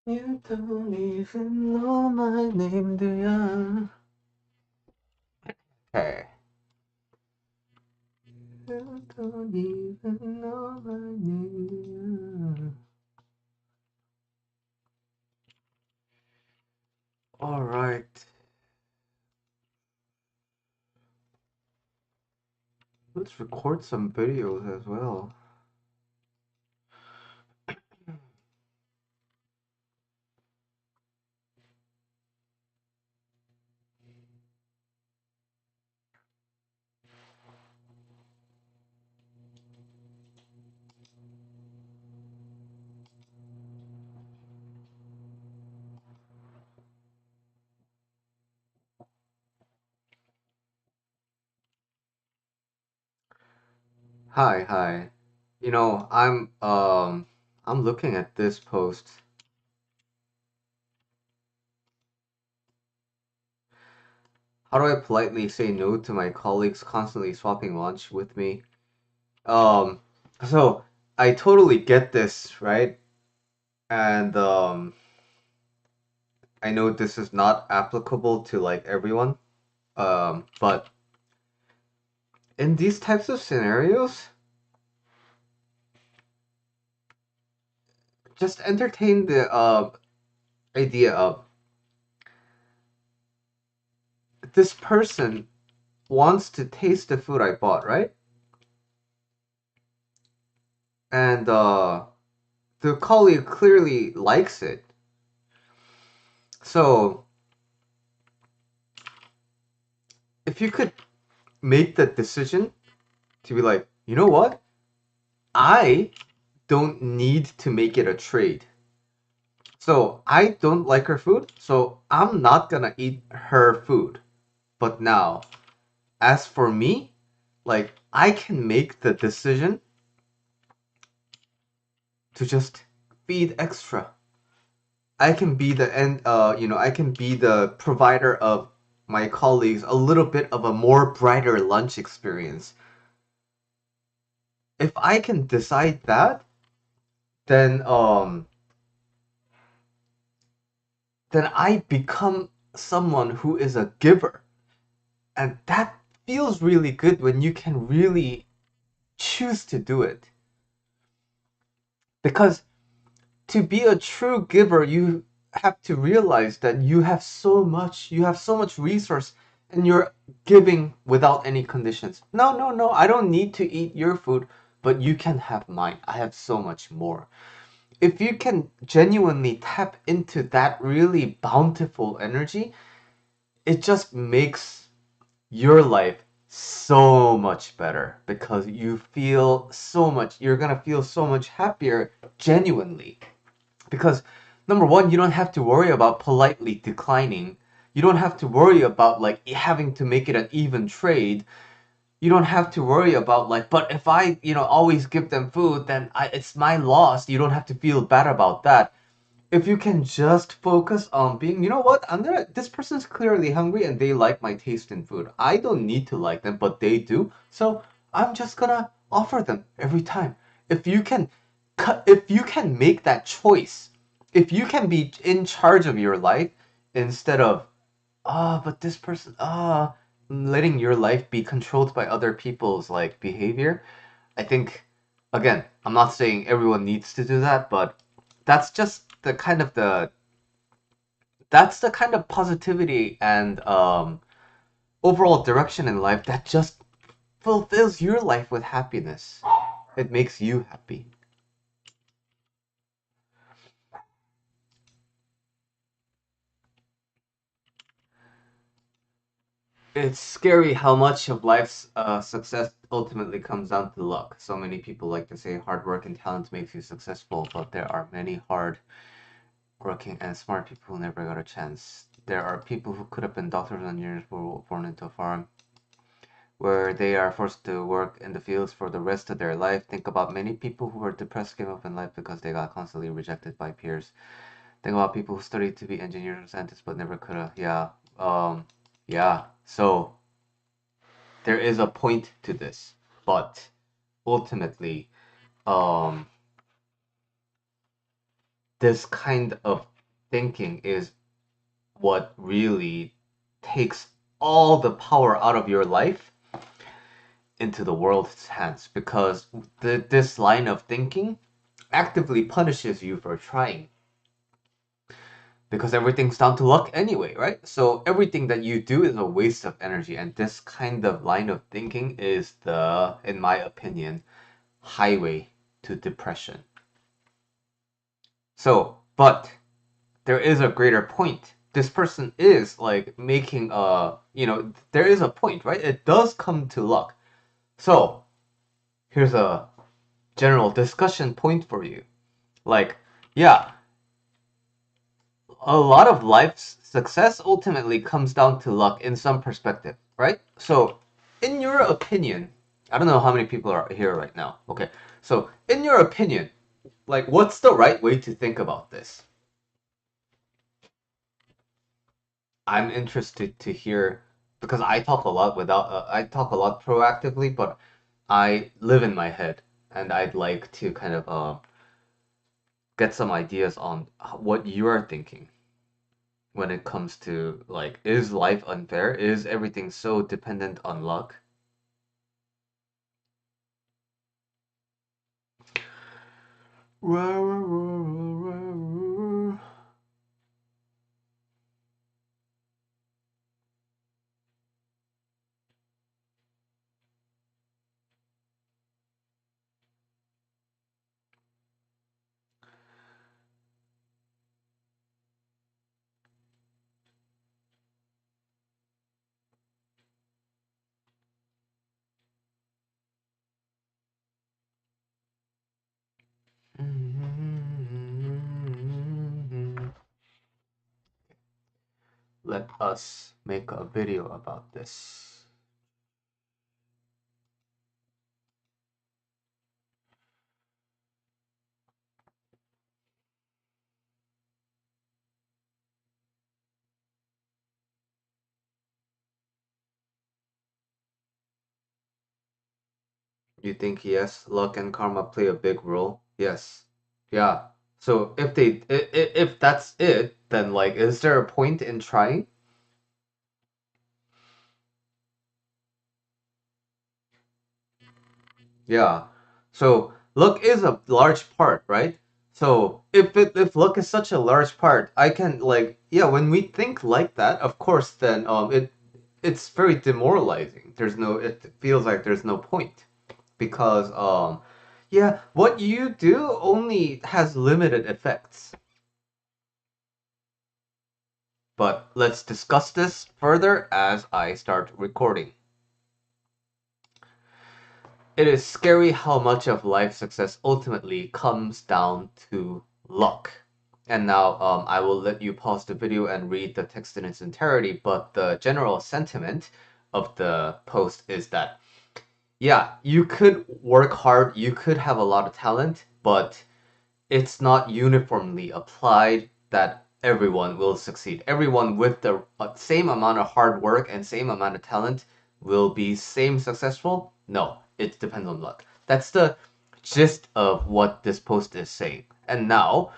You don't even know my name, do ya? Okay. You don't even know my name, do ya? All right. Let's record some videos as well. Hi, hi. You know, I'm looking at this post. How do I politely say no to my colleagues constantly swapping lunch with me? Um, so I totally get this, right? And I know this is not applicable to like everyone. But in these types of scenarios, just entertain the idea of this person wants to taste the food I bought, right? And the colleague clearly likes it. So if you could make the decision to be like, you know what? I don't need to make it a trade. So I don't like her food, so I'm not gonna eat her food. But now, as for me, like I can make the decision to just feed extra. I can be the I can be the provider of my colleagues a little bit of a more brighter lunch experience. If I can decide that, then then I become someone who is a giver. And that feels really good when you can really choose to do it. Because to be a true giver, you have to realize that you have so much resource, and you're giving without any conditions. No, no, no, I don't need to eat your food, but you can have mine. I have so much more. If you can genuinely tap into that really bountiful energy, it just makes your life so much better because you're gonna feel so much happier genuinely. Because number one, you don't have to worry about politely declining. You don't have to worry about like having to make it an even trade. You don't have to worry about like, but if I, always give them food, then it's my loss. You don't have to feel bad about that. If you can just focus on being, you know what, this person's clearly hungry and they like my taste in food. I don't need to like them, but they do. So I'm just gonna offer them every time. If you can if you can make that choice, if you can be in charge of your life instead of, but this person, letting your life be controlled by other people's like behavior, I think, again, I'm not saying everyone needs to do that, but that's just that's the kind of positivity and overall direction in life that just fulfills your life with happiness. It makes you happy. It's scary how much of life's success ultimately comes down to luck. So many people like to say hard work and talent makes you successful, but there are many hard working and smart people who never got a chance. There are people who could have been doctors and engineers who were born into a farm where they are forced to work in the fields for the rest of their life. Think about many people who were depressed, gave up in life because they got constantly rejected by peers. Think about people who studied to be engineers or scientists but never could have. Yeah. Yeah. So there is a point to this, but ultimately, um, this kind of thinking is what really takes all the power out of your life into the world's hands, because this line of thinking actively punishes you for trying, because everything's down to luck anyway, right? So everything that you do is a waste of energy, and this kind of line of thinking is the, in my opinion, highway to depression. So, but there is a greater point. This person is like making a, there is a point, right? It does come to luck. So, here's a general discussion point for you. Like, yeah, a lot of life's success ultimately comes down to luck in some perspective, right? So, in your opinion, I don't know how many people are here right now. Okay. So, in your opinion, like, what's the right way to think about this? I'm interested to hear, because I talk a lot I talk a lot proactively, but I live in my head, and I'd like to kind of get some ideas on what you're thinking when it comes to, like, is life unfair? Is everything so dependent on luck? Let us make a video about this. You think yes, luck and karma play a big role? Yes. Yeah. So if that's it, then, like, is there a point in trying? Yeah. So luck is a large part, right? So if luck is such a large part, I can, like, yeah, when we think like that, of course, then it's very demoralizing. It feels like there's no point, because yeah, what you do only has limited effects. But let's discuss this further as I start recording. It is scary how much of life success ultimately comes down to luck. And now I will let you pause the video and read the text in its entirety, but the general sentiment of the post is that, yeah, you could work hard, you could have a lot of talent, but it's not uniformly applied that everyone will succeed. Everyone with the same amount of hard work and same amount of talent will be same successful. No, it depends on luck. That's the gist of what this post is saying. And now,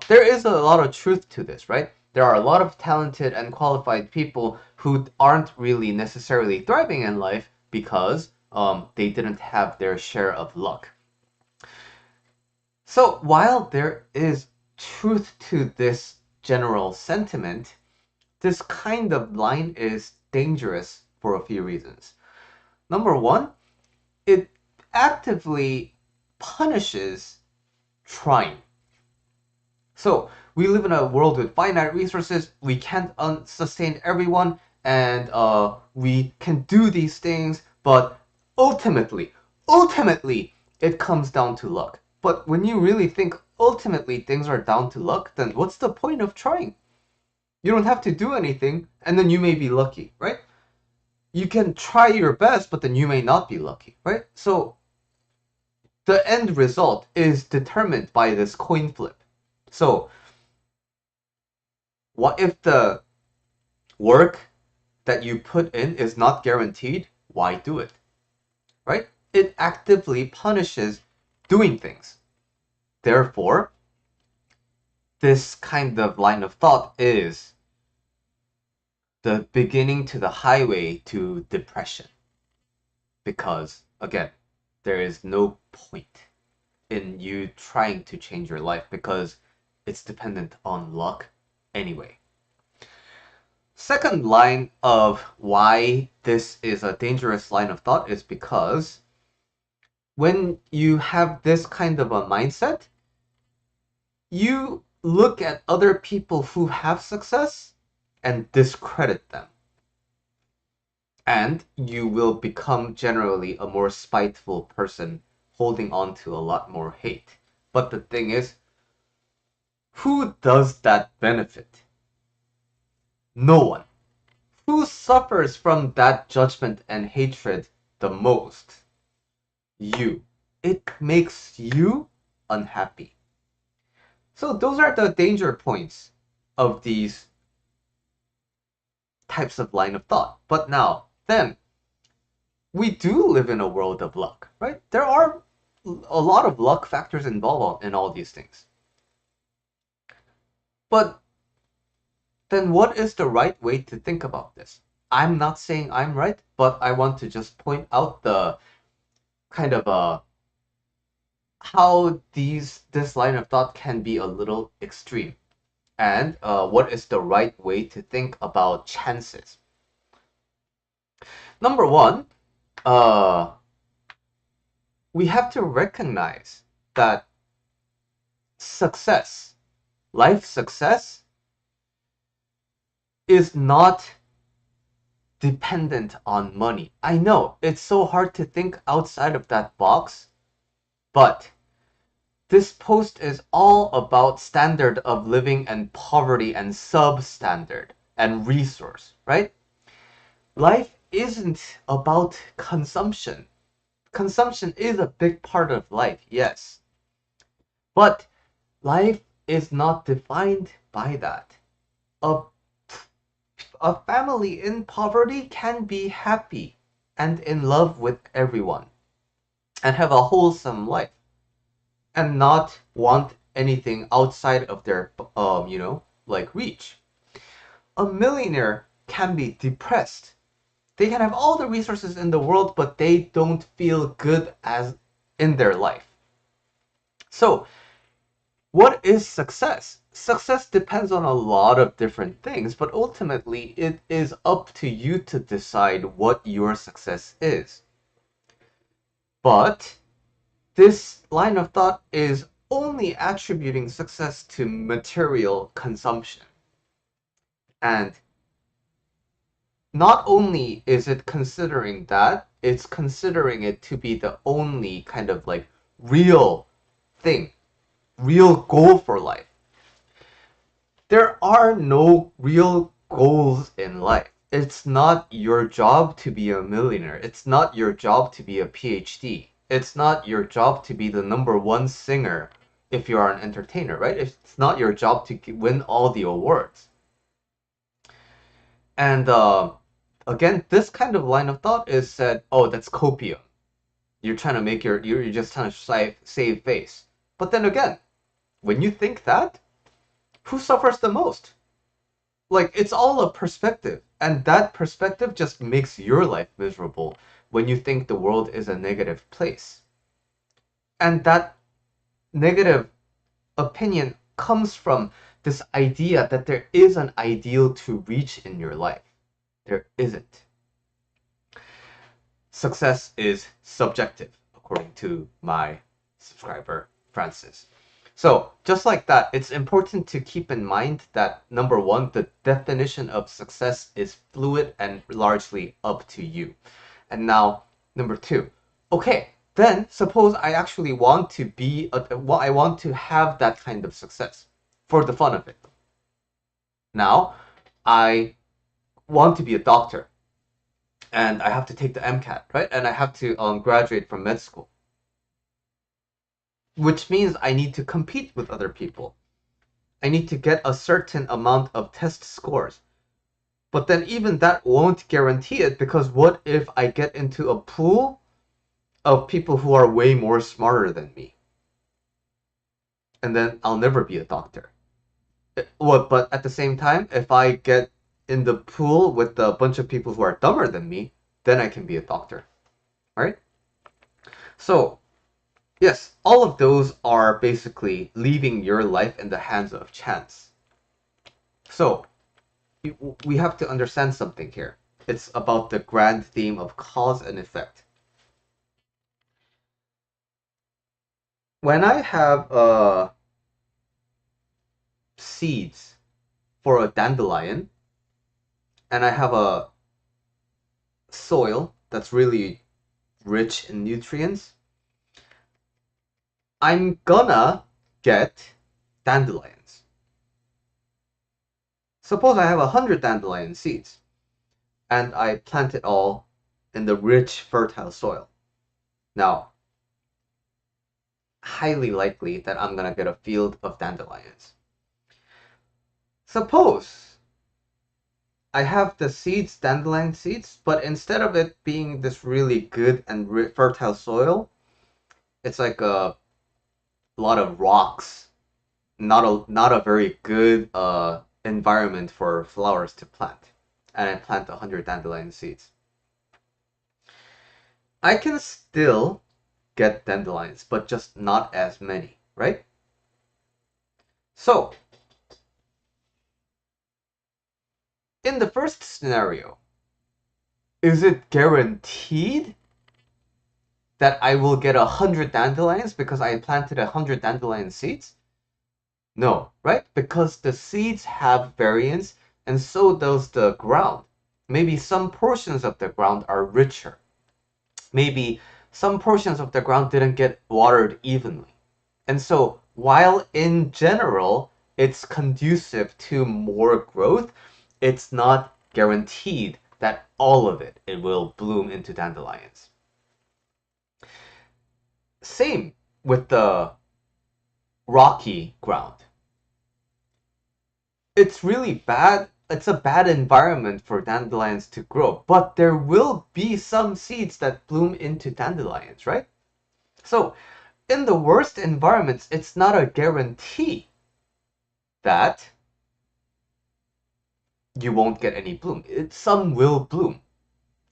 there is a lot of truth to this, right? There are a lot of talented and qualified people who aren't really necessarily thriving in life because they didn't have their share of luck. So while there is truth to this general sentiment, this kind of line is dangerous for a few reasons. Number one, it actively punishes trying. So we live in a world with finite resources. We can't sustain everyone, and we can do these things, but ultimately, it comes down to luck. But when you really think ultimately things are down to luck, then what's the point of trying? You don't have to do anything, and then you may be lucky, right? You can try your best, but then you may not be lucky, right? So the end result is determined by this coin flip. So what if the work that you put in is not guaranteed? Why do it? Right? It actively punishes doing things. Therefore, this kind of line of thought is the beginning to the highway to depression. Because, again, there is no point in you trying to change your life because it's dependent on luck anyway. Second line of why this is a dangerous line of thought is because when you have this kind of a mindset, you look at other people who have success and discredit them. And you will become generally a more spiteful person, holding on to a lot more hate. But the thing is, who does that benefit? No one. Who suffers from that judgment and hatred the most? You. It makes you unhappy. So those are the danger points of these types of line of thought. But now, then, we do live in a world of luck, right? There are a lot of luck factors involved in all these things. But then what is the right way to think about this? I'm not saying I'm right, but I want to just point out the kind of how this line of thought can be a little extreme, and what is the right way to think about chances. Number one, we have to recognize that success, life success, is not dependent on money. I know it's so hard to think outside of that box, but this post is all about standard of living and poverty and substandard and resource, right? Life isn't about consumption. Consumption is a big part of life, yes. But life is not defined by that. A, a family in poverty can be happy and in love with everyone and have a wholesome life and not want anything outside of their, like reach. A millionaire can be depressed. They can have all the resources in the world, but they don't feel good as in their life. So, what is success? Success depends on a lot of different things, but ultimately it is up to you to decide what your success is. But this line of thought is only attributing success to material consumption. And not only is it considering that, it's considering it to be the only kind of like real thing, real goal for life. There are no real goals in life. It's not your job to be a millionaire. It's not your job to be a PhD. It's not your job to be the number one singer if you are an entertainer, right? It's not your job to win all the awards. And again, this kind of line of thought is said, oh, that's copium. You're trying to make you're just trying to save face. But then again, when you think that, who suffers the most? Like, it's all a perspective. And that perspective just makes your life miserable when you think the world is a negative place. And that negative opinion comes from this idea that there is an ideal to reach in your life. There isn't. Success is subjective, according to my subscriber, Francis. So, just like that, it's important to keep in mind that number one, the definition of success is fluid and largely up to you. And now, number two, okay, then suppose I actually want to I want to have that kind of success for the fun of it. Now, I want to be a doctor and I have to take the MCAT, right? And I have to graduate from med school, which means I need to compete with other people. I need to get a certain amount of test scores. But then even that won't guarantee it, because what if I get into a pool of people who are way more smarter than me? And then I'll never be a doctor. Well, but at the same time, if I get in the pool with a bunch of people who are dumber than me, then I can be a doctor, right? So, yes, all of those are basically leaving your life in the hands of chance. So, we have to understand something here. It's about the grand theme of cause and effect. When I have seeds for a dandelion, and I have a soil that's really rich in nutrients, I'm gonna get dandelions. Suppose I have 100 dandelion seeds, and I plant it all in the rich, fertile soil. Now, highly likely that I'm gonna get a field of dandelions. Suppose I have the seeds, dandelion seeds, but instead of it being this really good and fertile soil, it's like a lot of rocks. Not a very good environment for flowers to plant. And I plant 100 dandelion seeds. I can still get dandelions, but just not as many, right? So, in the first scenario, is it guaranteed that I will get 100 dandelions because I planted 100 dandelion seeds? No, right? Because the seeds have variance, and so does the ground. Maybe some portions of the ground are richer. Maybe some portions of the ground didn't get watered evenly. And so, while in general it's conducive to more growth, it's not guaranteed that all of it will bloom into dandelions. Same with the rocky ground. It's really bad. It's a bad environment for dandelions to grow, but there will be some seeds that bloom into dandelions, right? So, in the worst environments, it's not a guarantee that you won't get any bloom. Some will bloom,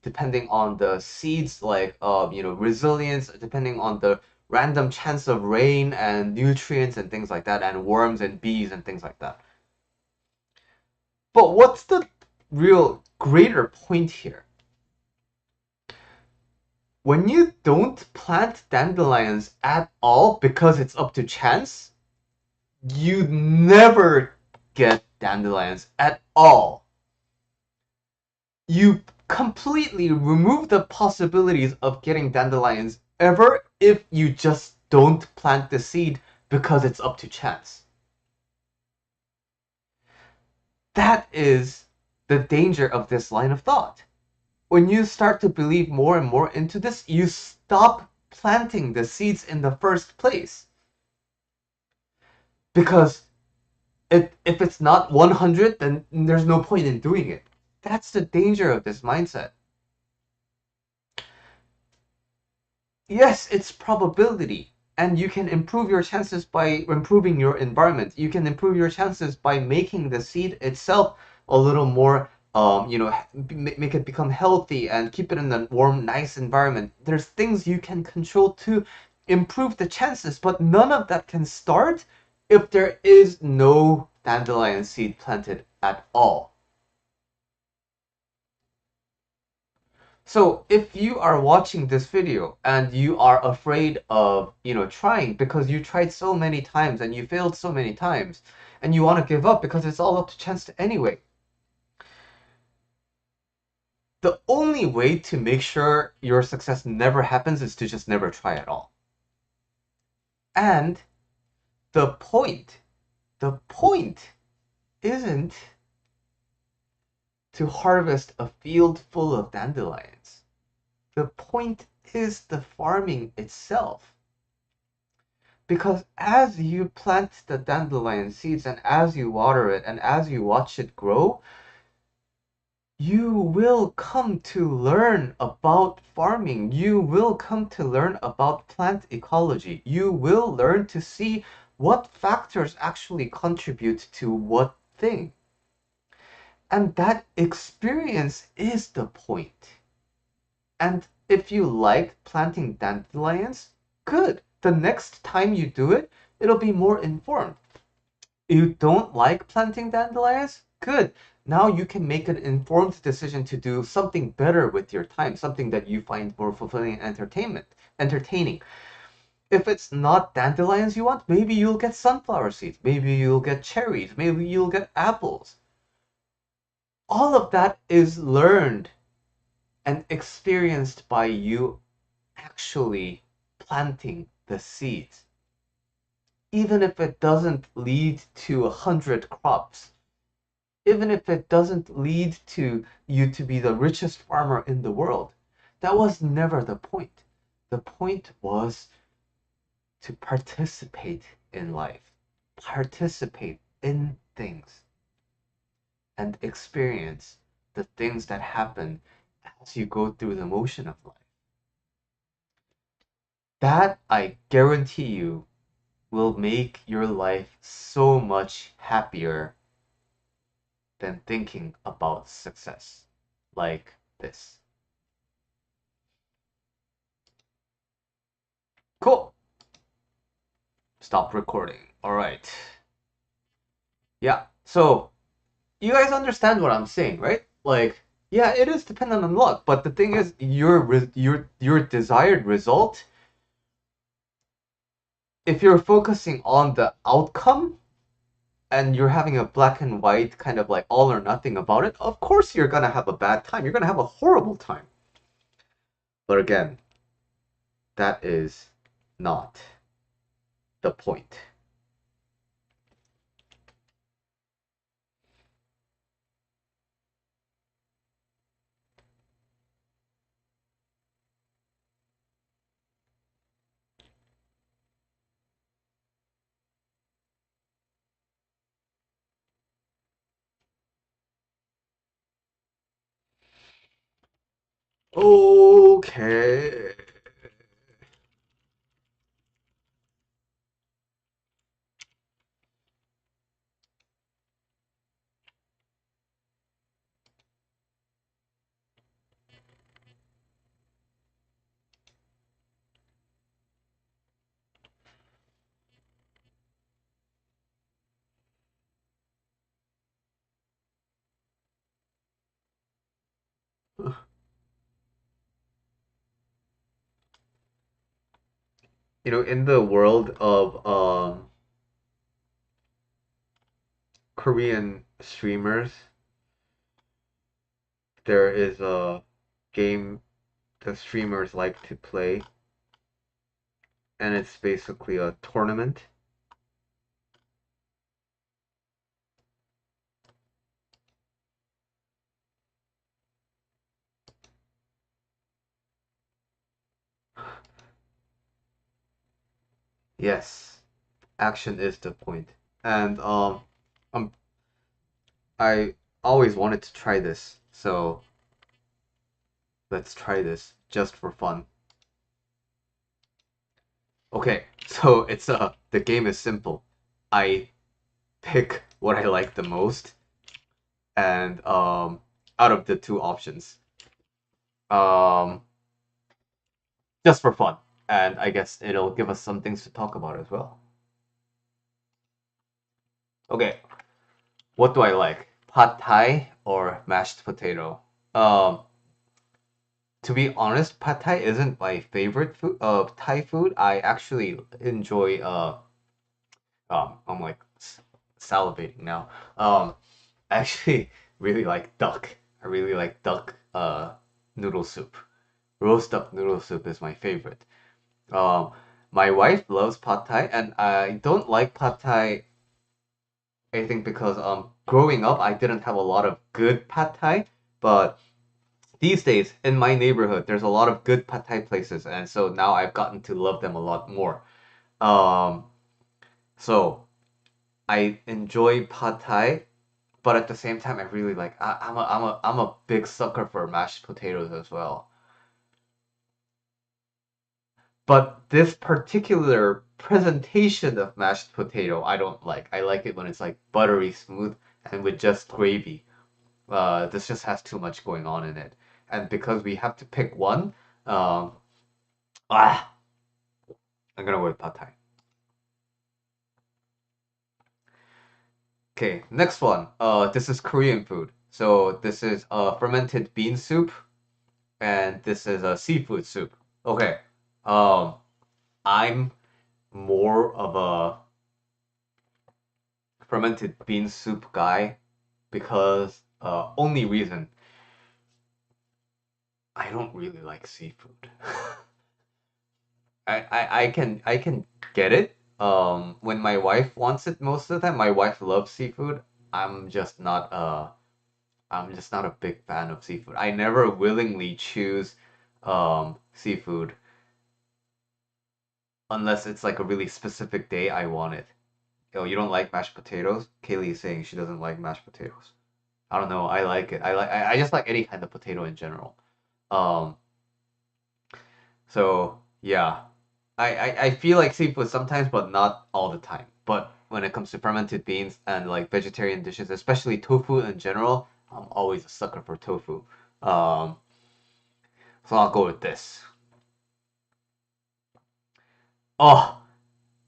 depending on the seeds, like resilience, depending on the random chance of rain and nutrients and things like that, and worms and bees and things like that. But what's the real greater point here? When you don't plant dandelions at all because it's up to chance, you never get dandelions at all. You completely remove the possibilities of getting dandelions ever if you just don't plant the seed because it's up to chance. That is the danger of this line of thought. When you start to believe more and more into this, you stop planting the seeds in the first place. Because if it's not 100, then there's no point in doing it. That's the danger of this mindset. Yes, it's probability, and you can improve your chances by improving your environment. You can improve your chances by making the seed itself a little more, make it become healthy and keep it in a warm, nice environment. There's things you can control to improve the chances, but none of that can start if there is no dandelion seed planted at all. So if you are watching this video and you are afraid of, trying because you tried so many times and you failed so many times and you want to give up because it's all up to chance anyway, the only way to make sure your success never happens is to just never try at all. And the point isn't to harvest a field full of dandelions. The point is the farming itself. Because as you plant the dandelion seeds and as you water it and as you watch it grow, you will come to learn about farming. You will come to learn about plant ecology. You will learn to see what factors actually contribute to what thing. And that experience is the point. And if you like planting dandelions, good. The next time you do it, it'll be more informed. You don't like planting dandelions? Good. Now you can make an informed decision to do something better with your time, something that you find more fulfilling and entertaining. If it's not dandelions you want, maybe you'll get sunflower seeds, maybe you'll get cherries, maybe you'll get apples. All of that is learned and experienced by you actually planting the seeds. Even if it doesn't lead to 100 crops, even if it doesn't lead to you to be the richest farmer in the world, that was never the point. The point was to participate in life, participate in things, and experience the things that happen as you go through the motion of life. That, I guarantee you, will make your life so much happier than thinking about success like this. Cool. Stop recording. All right. Yeah. So you guys understand what I'm saying, right? Like, yeah, it is dependent on luck, but the thing is, your desired result, if you're focusing on the outcome and you're having a black and white kind of like all or nothing about it, of course you're gonna have a bad time. You're gonna have a horrible time. But again, that is not the point. Okay. In the world of Korean streamers, there is a game the streamers like to play, and it's basically a tournament. Yes, action is the point. And um, I always wanted to try this, so let's try this just for fun. Okay, so the game is simple. I pick what I like the most, and out of the two options, um, just for fun, and I guess it'll give us some things to talk about as well. Okay, what do I like? Pad Thai or mashed potato? Um, to be honest, pad Thai isn't my favorite food of Thai food. I actually enjoy I'm like salivating now. I actually really like duck. I really like duck noodle soup. Roast duck noodle soup is my favorite. Um, my wife loves pad Thai, and I don't like pad Thai. I think because growing up I didn't have a lot of good pad Thai, but these days in my neighborhood there's a lot of good pad Thai places, and so now I've gotten to love them a lot more. Um, so I enjoy pad Thai, but at the same time I really like I'm a big sucker for mashed potatoes as well. But this particular presentation of mashed potato, I don't like. I like it when it's like buttery smooth and with just gravy. This just has too much going on in it. And because we have to pick one, um, ah, I'm gonna go with pad thai. Okay, next one. This is Korean food. So this is fermented bean soup, and this is a seafood soup. Okay. Um, I'm more of a fermented bean soup guy because only reason I don't really like seafood. I can get it. When my wife wants it most of the time, my wife loves seafood. I'm just not uh I'm just not a big fan of seafood. I never willingly choose seafood unless it's like a really specific day I want it. Oh, you don't like mashed potatoes? Kaylee is saying she doesn't like mashed potatoes. I don't know. I like it. I just like any kind of potato in general. Um, so yeah, I feel like seafood sometimes, but not all the time. But when it comes to fermented beans and like vegetarian dishes, especially tofu in general, I'm always a sucker for tofu. Um, so I'll go with this. Oh,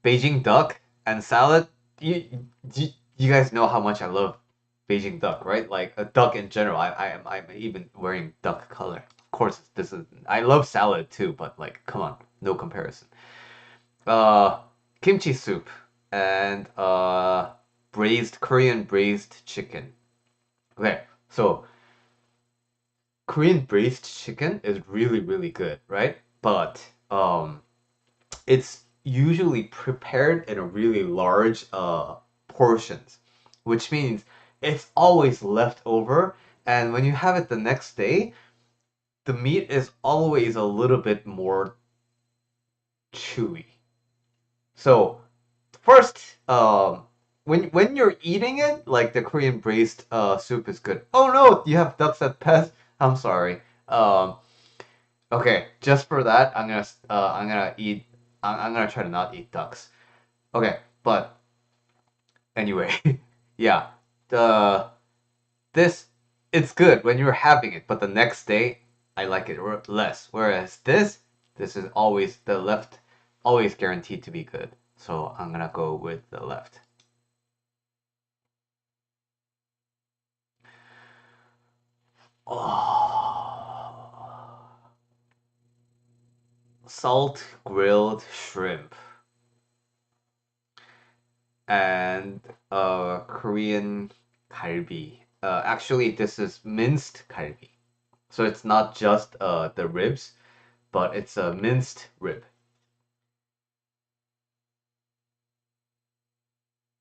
Beijing duck and salad. You guys know how much I love Beijing duck, right? Like a duck in general. I'm even wearing duck color. Of course, this is I love salad too, but like, come on, no comparison. Uh, Kimchi soup and braised Korean braised chicken. Okay, so Korean braised chicken is really good, right? But it's usually prepared in a really large portions, which means it's always left over. And when you have it the next day, the meat is always a little bit more chewy. So first, when you're eating it, like the Korean braised soup is good. Oh no, you have ducks at pest. I'm sorry. Okay, just for that, I'm gonna eat. I'm gonna try to not eat ducks. Okay, but anyway, yeah, the this it's good when you're having it, but the next day I like it less. Whereas this is always the left, always guaranteed to be good. So I'm gonna go with the left. Oh, salt grilled shrimp and Korean kalbi. Actually, this is minced kalbi. So it's not just the ribs, but it's a minced rib.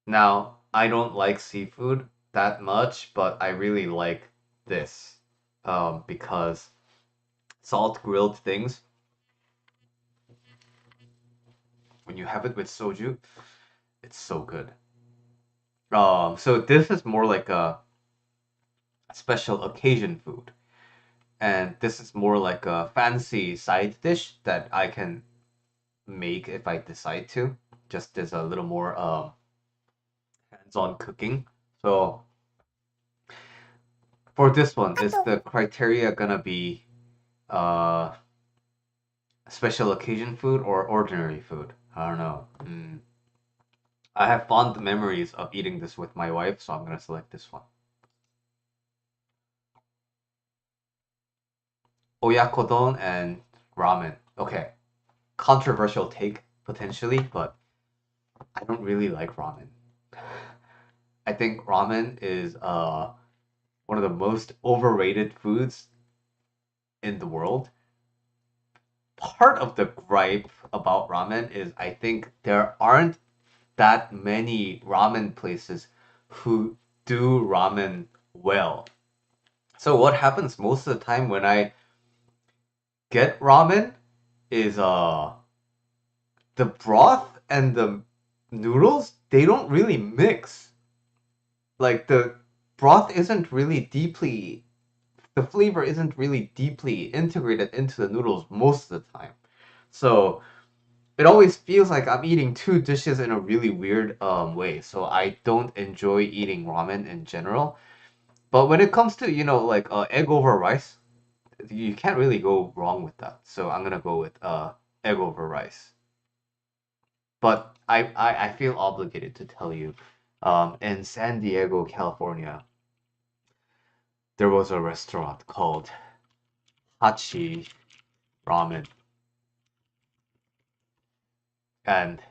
Now, I don't like seafood that much, but I really like this because salt grilled things, when you have it with soju, it's so good. So this is more like a special occasion food, and this is more like a fancy side dish that I can make if I decide to. Just as a little more hands-on cooking. So for this one, is the criteria gonna be uh special occasion food or ordinary food? I don't know. I have fond memories of eating this with my wife, so I'm gonna select this one. Oyakodon and ramen. Okay, controversial take potentially, but I don't really like ramen. I think ramen is one of the most overrated foods in the world. Part of the gripe about ramen is I think there aren't that many ramen places who do ramen well. So what happens most of the time when I get ramen is the broth and the noodles, they don't really mix. Like the broth isn't really deeply the flavor isn't really deeply integrated into the noodles most of the time. So it always feels like I'm eating two dishes in a really weird way. So I don't enjoy eating ramen in general. But when it comes to, like egg over rice, you can't really go wrong with that. So I'm gonna go with egg over rice. But I feel obligated to tell you, in San Diego, California, there was a restaurant called Hachi Ramen, and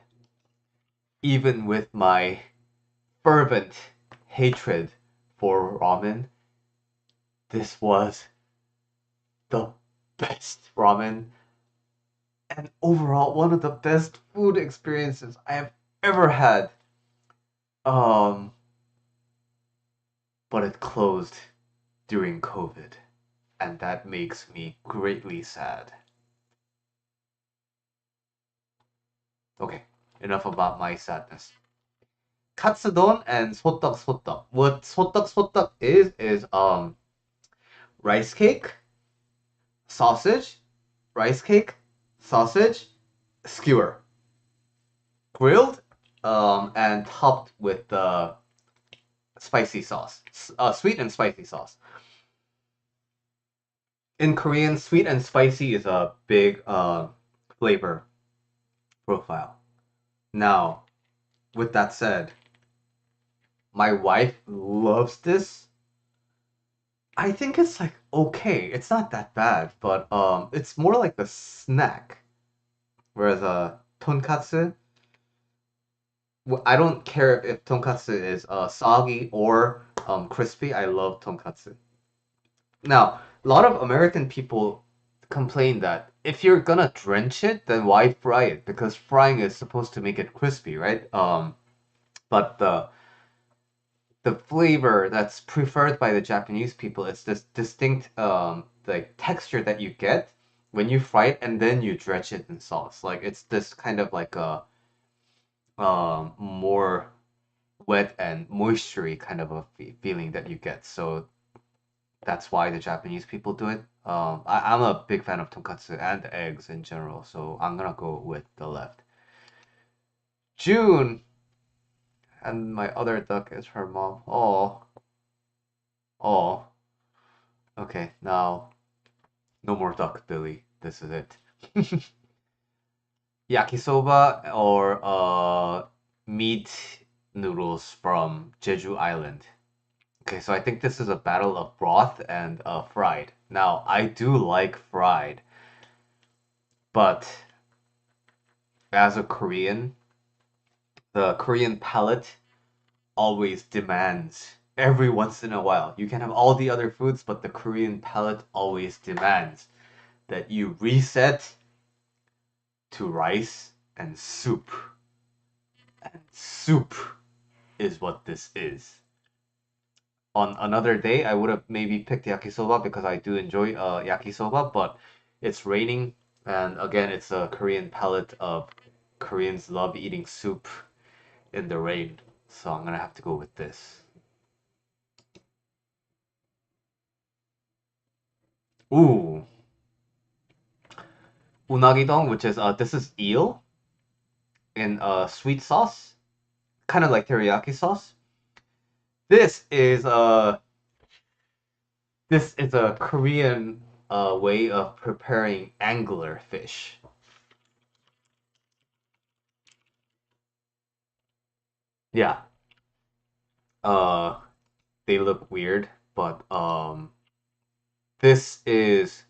even with my fervent hatred for ramen, this was the best ramen and overall one of the best food experiences I have ever had. Um, but it closed during COVID, and that makes me greatly sad. Okay, enough about my sadness. Katsudon and sotok sotok. What sotok sotok is rice cake, sausage, rice cake, sausage, skewer, grilled, and topped with spicy sauce, sweet and spicy sauce. In Korean, sweet and spicy is a big flavor profile. Now, with that said, my wife loves this. I think it's like okay. It's not that bad, but it's more like a snack. Whereas tonkatsu, I don't care if tonkatsu is soggy or crispy. I love tonkatsu. Now, a lot of American people complain that if you're gonna drench it, then why fry it? Because frying is supposed to make it crispy, right? But the flavor that's preferred by the Japanese people is this distinct like texture that you get when you fry it and then you dredge it in sauce. Like it's this kind of like a more wet and moistury kind of a feeling that you get. So that's why the Japanese people do it. I'm a big fan of tonkatsu and eggs in general, so I'm gonna go with the left. June, and my other duck is her mom. Oh, oh. Okay, now no more duck, Billy. This is it. Yakisoba or meat noodles from Jeju Island. Okay, so I think this is a battle of broth and fried. Now, I do like fried, but as a Korean, the Korean palate always demands every once in a while. You can have all the other foods, but the Korean palate always demands that you reset to rice and soup. And soup is what this is. On another day, I would have maybe picked yakisoba because I do enjoy yakisoba, but it's raining, and again, it's a Korean palate of Koreans love eating soup in the rain, so I'm gonna have to go with this. Ooh, unagi dong, which is this is eel in sweet sauce, kind of like teriyaki sauce. This is uh this is a Korean way of preparing angler fish. Yeah, uh, they look weird, but this is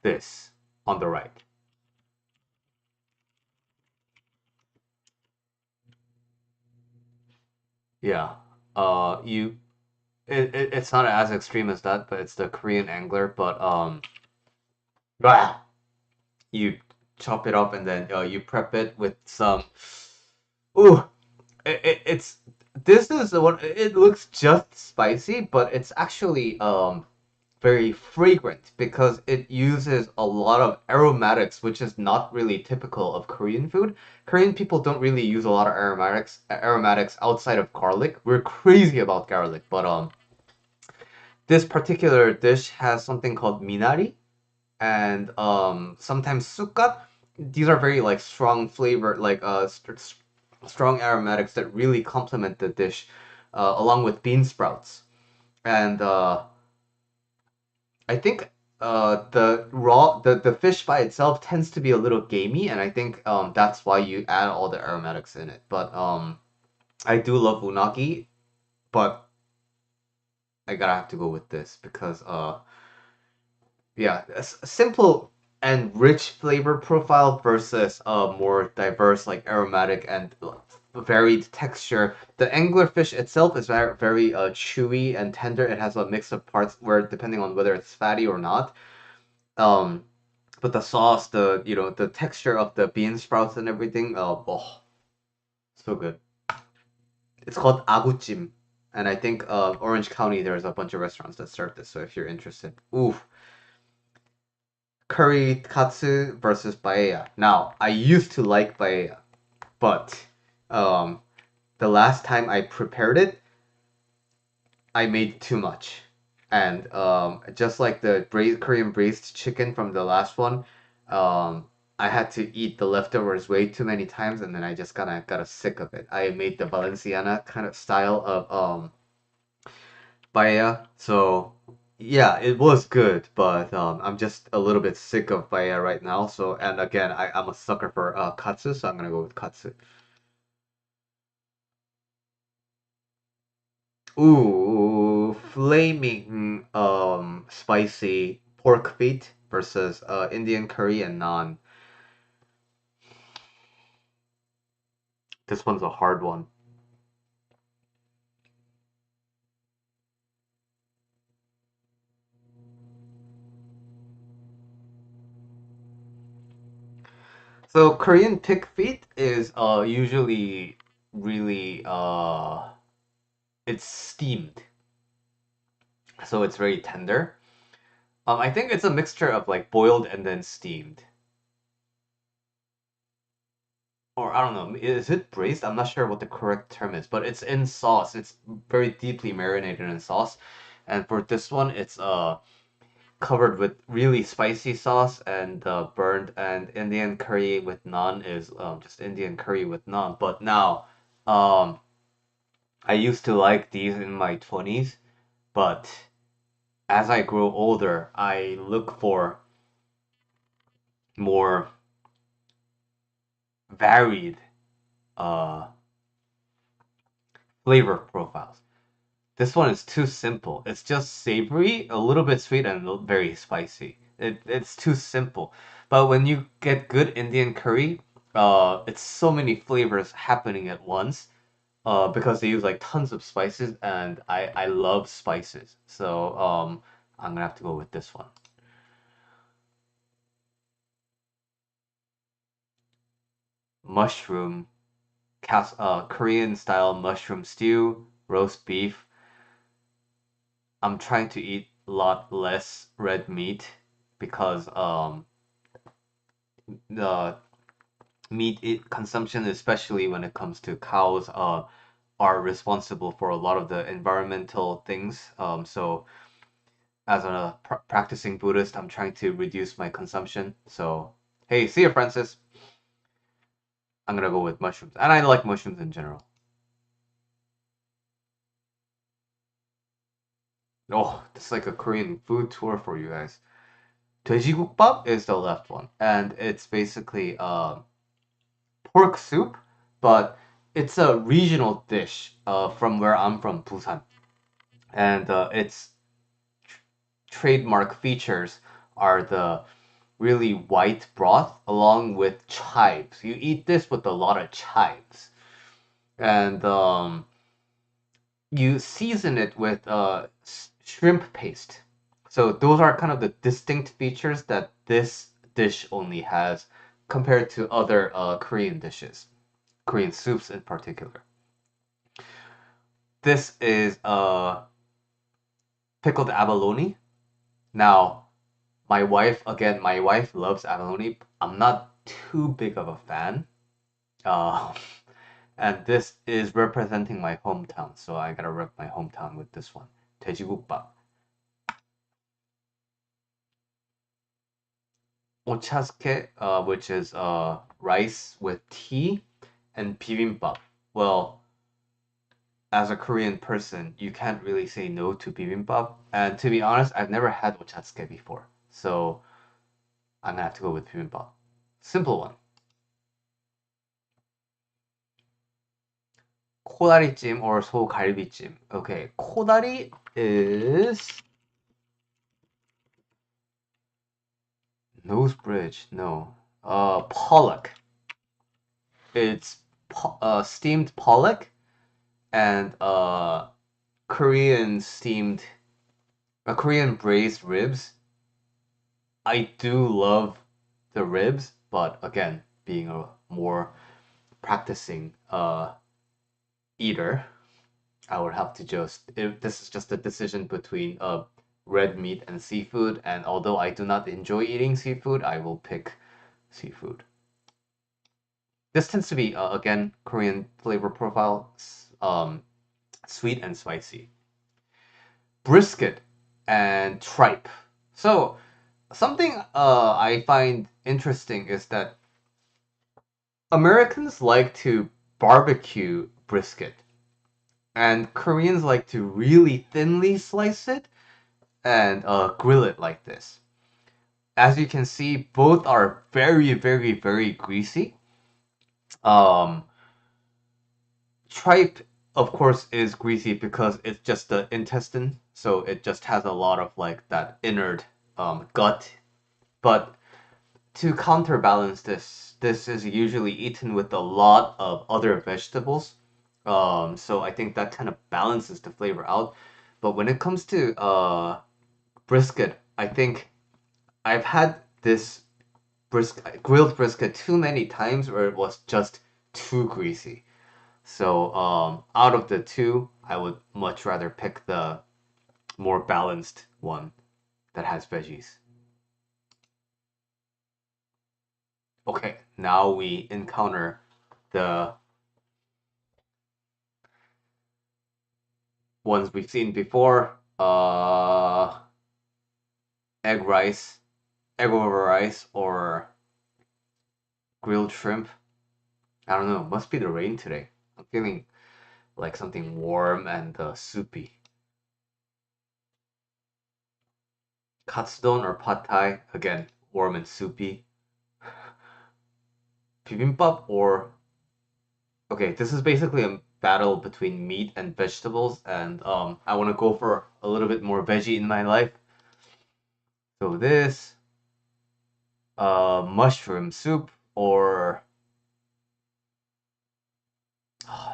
this on the right. Yeah, you it's not as extreme as that, but it's the Korean angler. But you chop it up and then you prep it with some. Ooh, it's this is the one. It looks just spicy, but it's actually very fragrant because it uses a lot of aromatics, which is not really typical of Korean food. Korean people don't really use a lot of aromatics outside of garlic. We're crazy about garlic, but this particular dish has something called minari and sometimes sukkat. these are very like strong flavor, like strong aromatics that really complement the dish, along with bean sprouts. And I think the fish by itself tends to be a little gamey, and I think that's why you add all the aromatics in it. But I do love unagi, but I gotta have to go with this because yeah, a simple and rich flavor profile versus a more diverse, like aromatic and varied texture. The anglerfish itself is very chewy and tender. It has a mix of parts where depending on whether it's fatty or not. Um, but the sauce, the texture of the bean sprouts and everything, oh, so good. It's called aguchim, and I think Orange County there's a bunch of restaurants that serve this. So if you're interested, ooh, curry katsu versus paella. Now, I used to like paella, but um, the last time I prepared it, I made too much. And just like the Korean braised chicken from the last one, um, I had to eat the leftovers way too many times, and then I just kind of got sick of it. I made the Valenciana kind of style of paella, so yeah, it was good, but I'm just a little bit sick of paella right now. So, and again, I'm a sucker for katsu, so I'm gonna go with katsu. Ooh, flaming spicy pork feet versus Indian curry and naan. This one's a hard one. So Korean pig feet is usually really it's steamed, so it's very tender. I think it's a mixture of like boiled and then steamed. Or I don't know, is it braised? I'm not sure what the correct term is, but it's in sauce. It's very deeply marinated in sauce. And for this one, it's covered with really spicy sauce and burned, and Indian curry with naan is just Indian curry with naan. But now, um, I used to like these in my 20s, but as I grow older, I look for more varied uh flavor profiles. This one is too simple. It's just savory, a little bit sweet, and very spicy. It's too simple. But when you get good Indian curry, it's so many flavors happening at once. Because they use like tons of spices, and I love spices. So I'm gonna have to go with this one. Mushroom, Korean style mushroom stew, roast beef. I'm trying to eat a lot less red meat because the consumption, especially when it comes to cows, are responsible for a lot of the environmental things. So as a practicing Buddhist, I'm trying to reduce my consumption. So hey, see you, Francis. I'm gonna go with mushrooms, and I like mushrooms in general. Oh, this is like a Korean food tour for you guys. 돼지국밥 is the left one, and it's basically pork soup, but it's a regional dish from where I'm from, Busan, and its trademark features are the really white broth along with chives. You eat this with a lot of chives, and you season it with shrimp paste. So those are kind of the distinct features that this dish only has compared to other Korean dishes, Korean soups in particular. This is pickled abalone. Now, my wife loves abalone. I'm not too big of a fan. Uh, and this is representing my hometown, so I gotta rep my hometown with this one. 돼지국밥. ochazuke, which is rice with tea, and bibimbap. Well, as a Korean person, you can't really say no to bibimbap. And to be honest, I've never had ochazuke before, so I'm gonna have to go with bibimbap. Simple one. 코다리찜 or 소갈비찜. Okay, 코다리 is nose bridge. No. Pollock. It's steamed pollock and Korean steamed, Korean braised ribs. I do love the ribs, but again, being a more practicing eater, I would have to just, if this is just a decision between red meat and seafood, and although I do not enjoy eating seafood, I will pick seafood. This tends to be again Korean flavor profile, sweet and spicy. Brisket and tripe. So something I find interesting is that Americans like to barbecue brisket, and Koreans like to really thinly slice it and grill it like this. As you can see, both are very, very, very greasy. Um, Tripe, of course, is greasy because it's just the intestine, so it just has a lot of like that innard gut. But to counterbalance this, this is usually eaten with a lot of other vegetables. So I think that kind of balances the flavor out. But when it comes to brisket, I think I've had this grilled brisket too many times where it was just too greasy. So out of the two, I would much rather pick the more balanced one that has veggies. Okay, now we encounter the ones we've seen before. Egg rice, egg over rice, or grilled shrimp. I don't know. Must be the rain today. I'm feeling like something warm and soupy. Katsudon or pad thai. Again, warm and soupy. Bibimbap or okay, this is basically a battle between meat and vegetables, and I want to go for a little bit more veggie in my life. So this, mushroom soup, or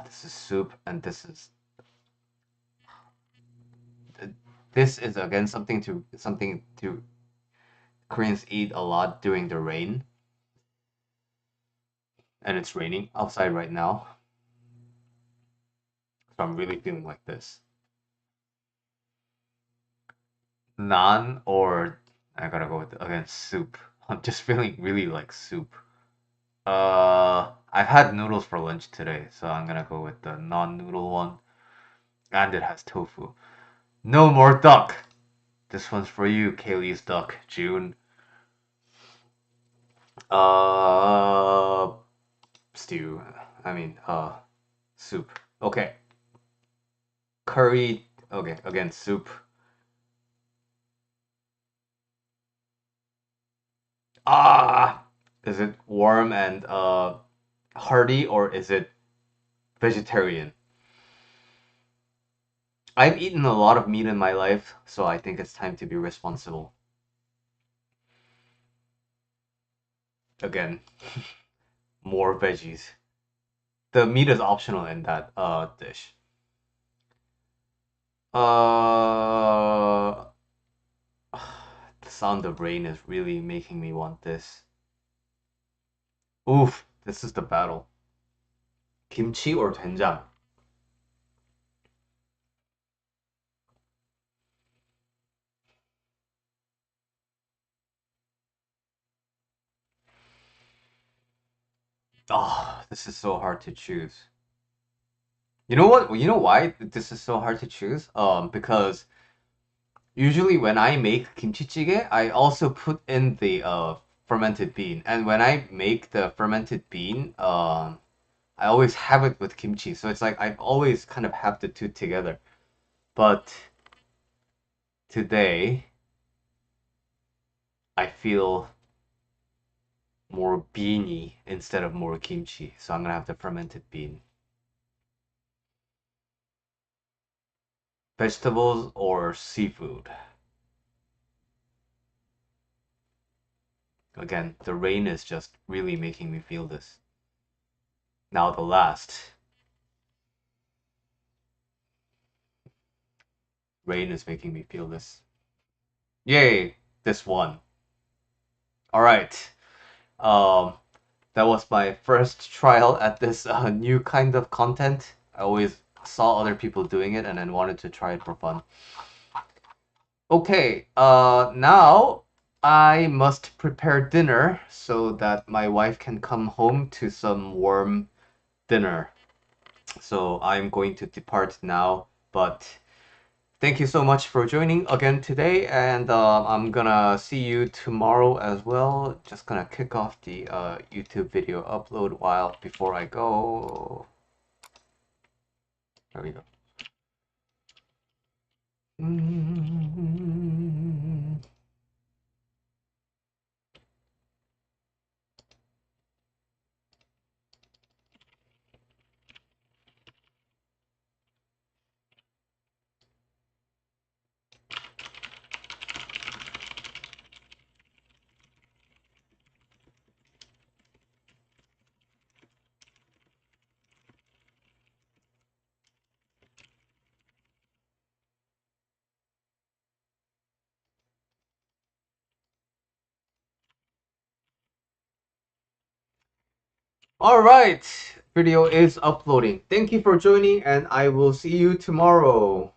this is soup, and this is again something to Koreans eat a lot during the rain, and it's raining outside right now, so I'm really feeling like this. Naan or I gotta go with again soup. I'm just feeling really like soup. I've had noodles for lunch today, so I'm gonna go with the non-noodle one, and it has tofu. No more duck. This one's for you, Kaylee's duck, June. Uh, stew. I mean, soup. Okay, curry. Okay, again, soup. Ah, is it warm and hearty or is it vegetarian? I've eaten a lot of meat in my life, so I think it's time to be responsible. Again, more veggies. The meat is optional in that dish. Uh, the sound of rain is really making me want this. Oof, this is the battle. Kimchi or doenjang? Oh, this is so hard to choose. You know what? You know why this is so hard to choose? Because usually when I make kimchi jjigae, I also put in the fermented bean. And when I make the fermented bean, I always have it with kimchi. So it's like I've always kind of have the two together. But today, I feel more beany instead of more kimchi. So I'm gonna have the fermented bean. Vegetables or seafood? Again, the rain is just really making me feel this. Now the last. Rain is making me feel this. Yay! This one. Alright. Um, that was my first trial at this new kind of content. I always saw other people doing it and then wanted to try it for fun. Okay, now I must prepare dinner so that my wife can come home to some warm dinner. So I'm going to depart now, but thank you so much for joining again today, and I'm gonna see you tomorrow as well. Just gonna kick off the YouTube video upload while before I go. There we go. All right, video is uploading. Thank you for joining, and I will see you tomorrow.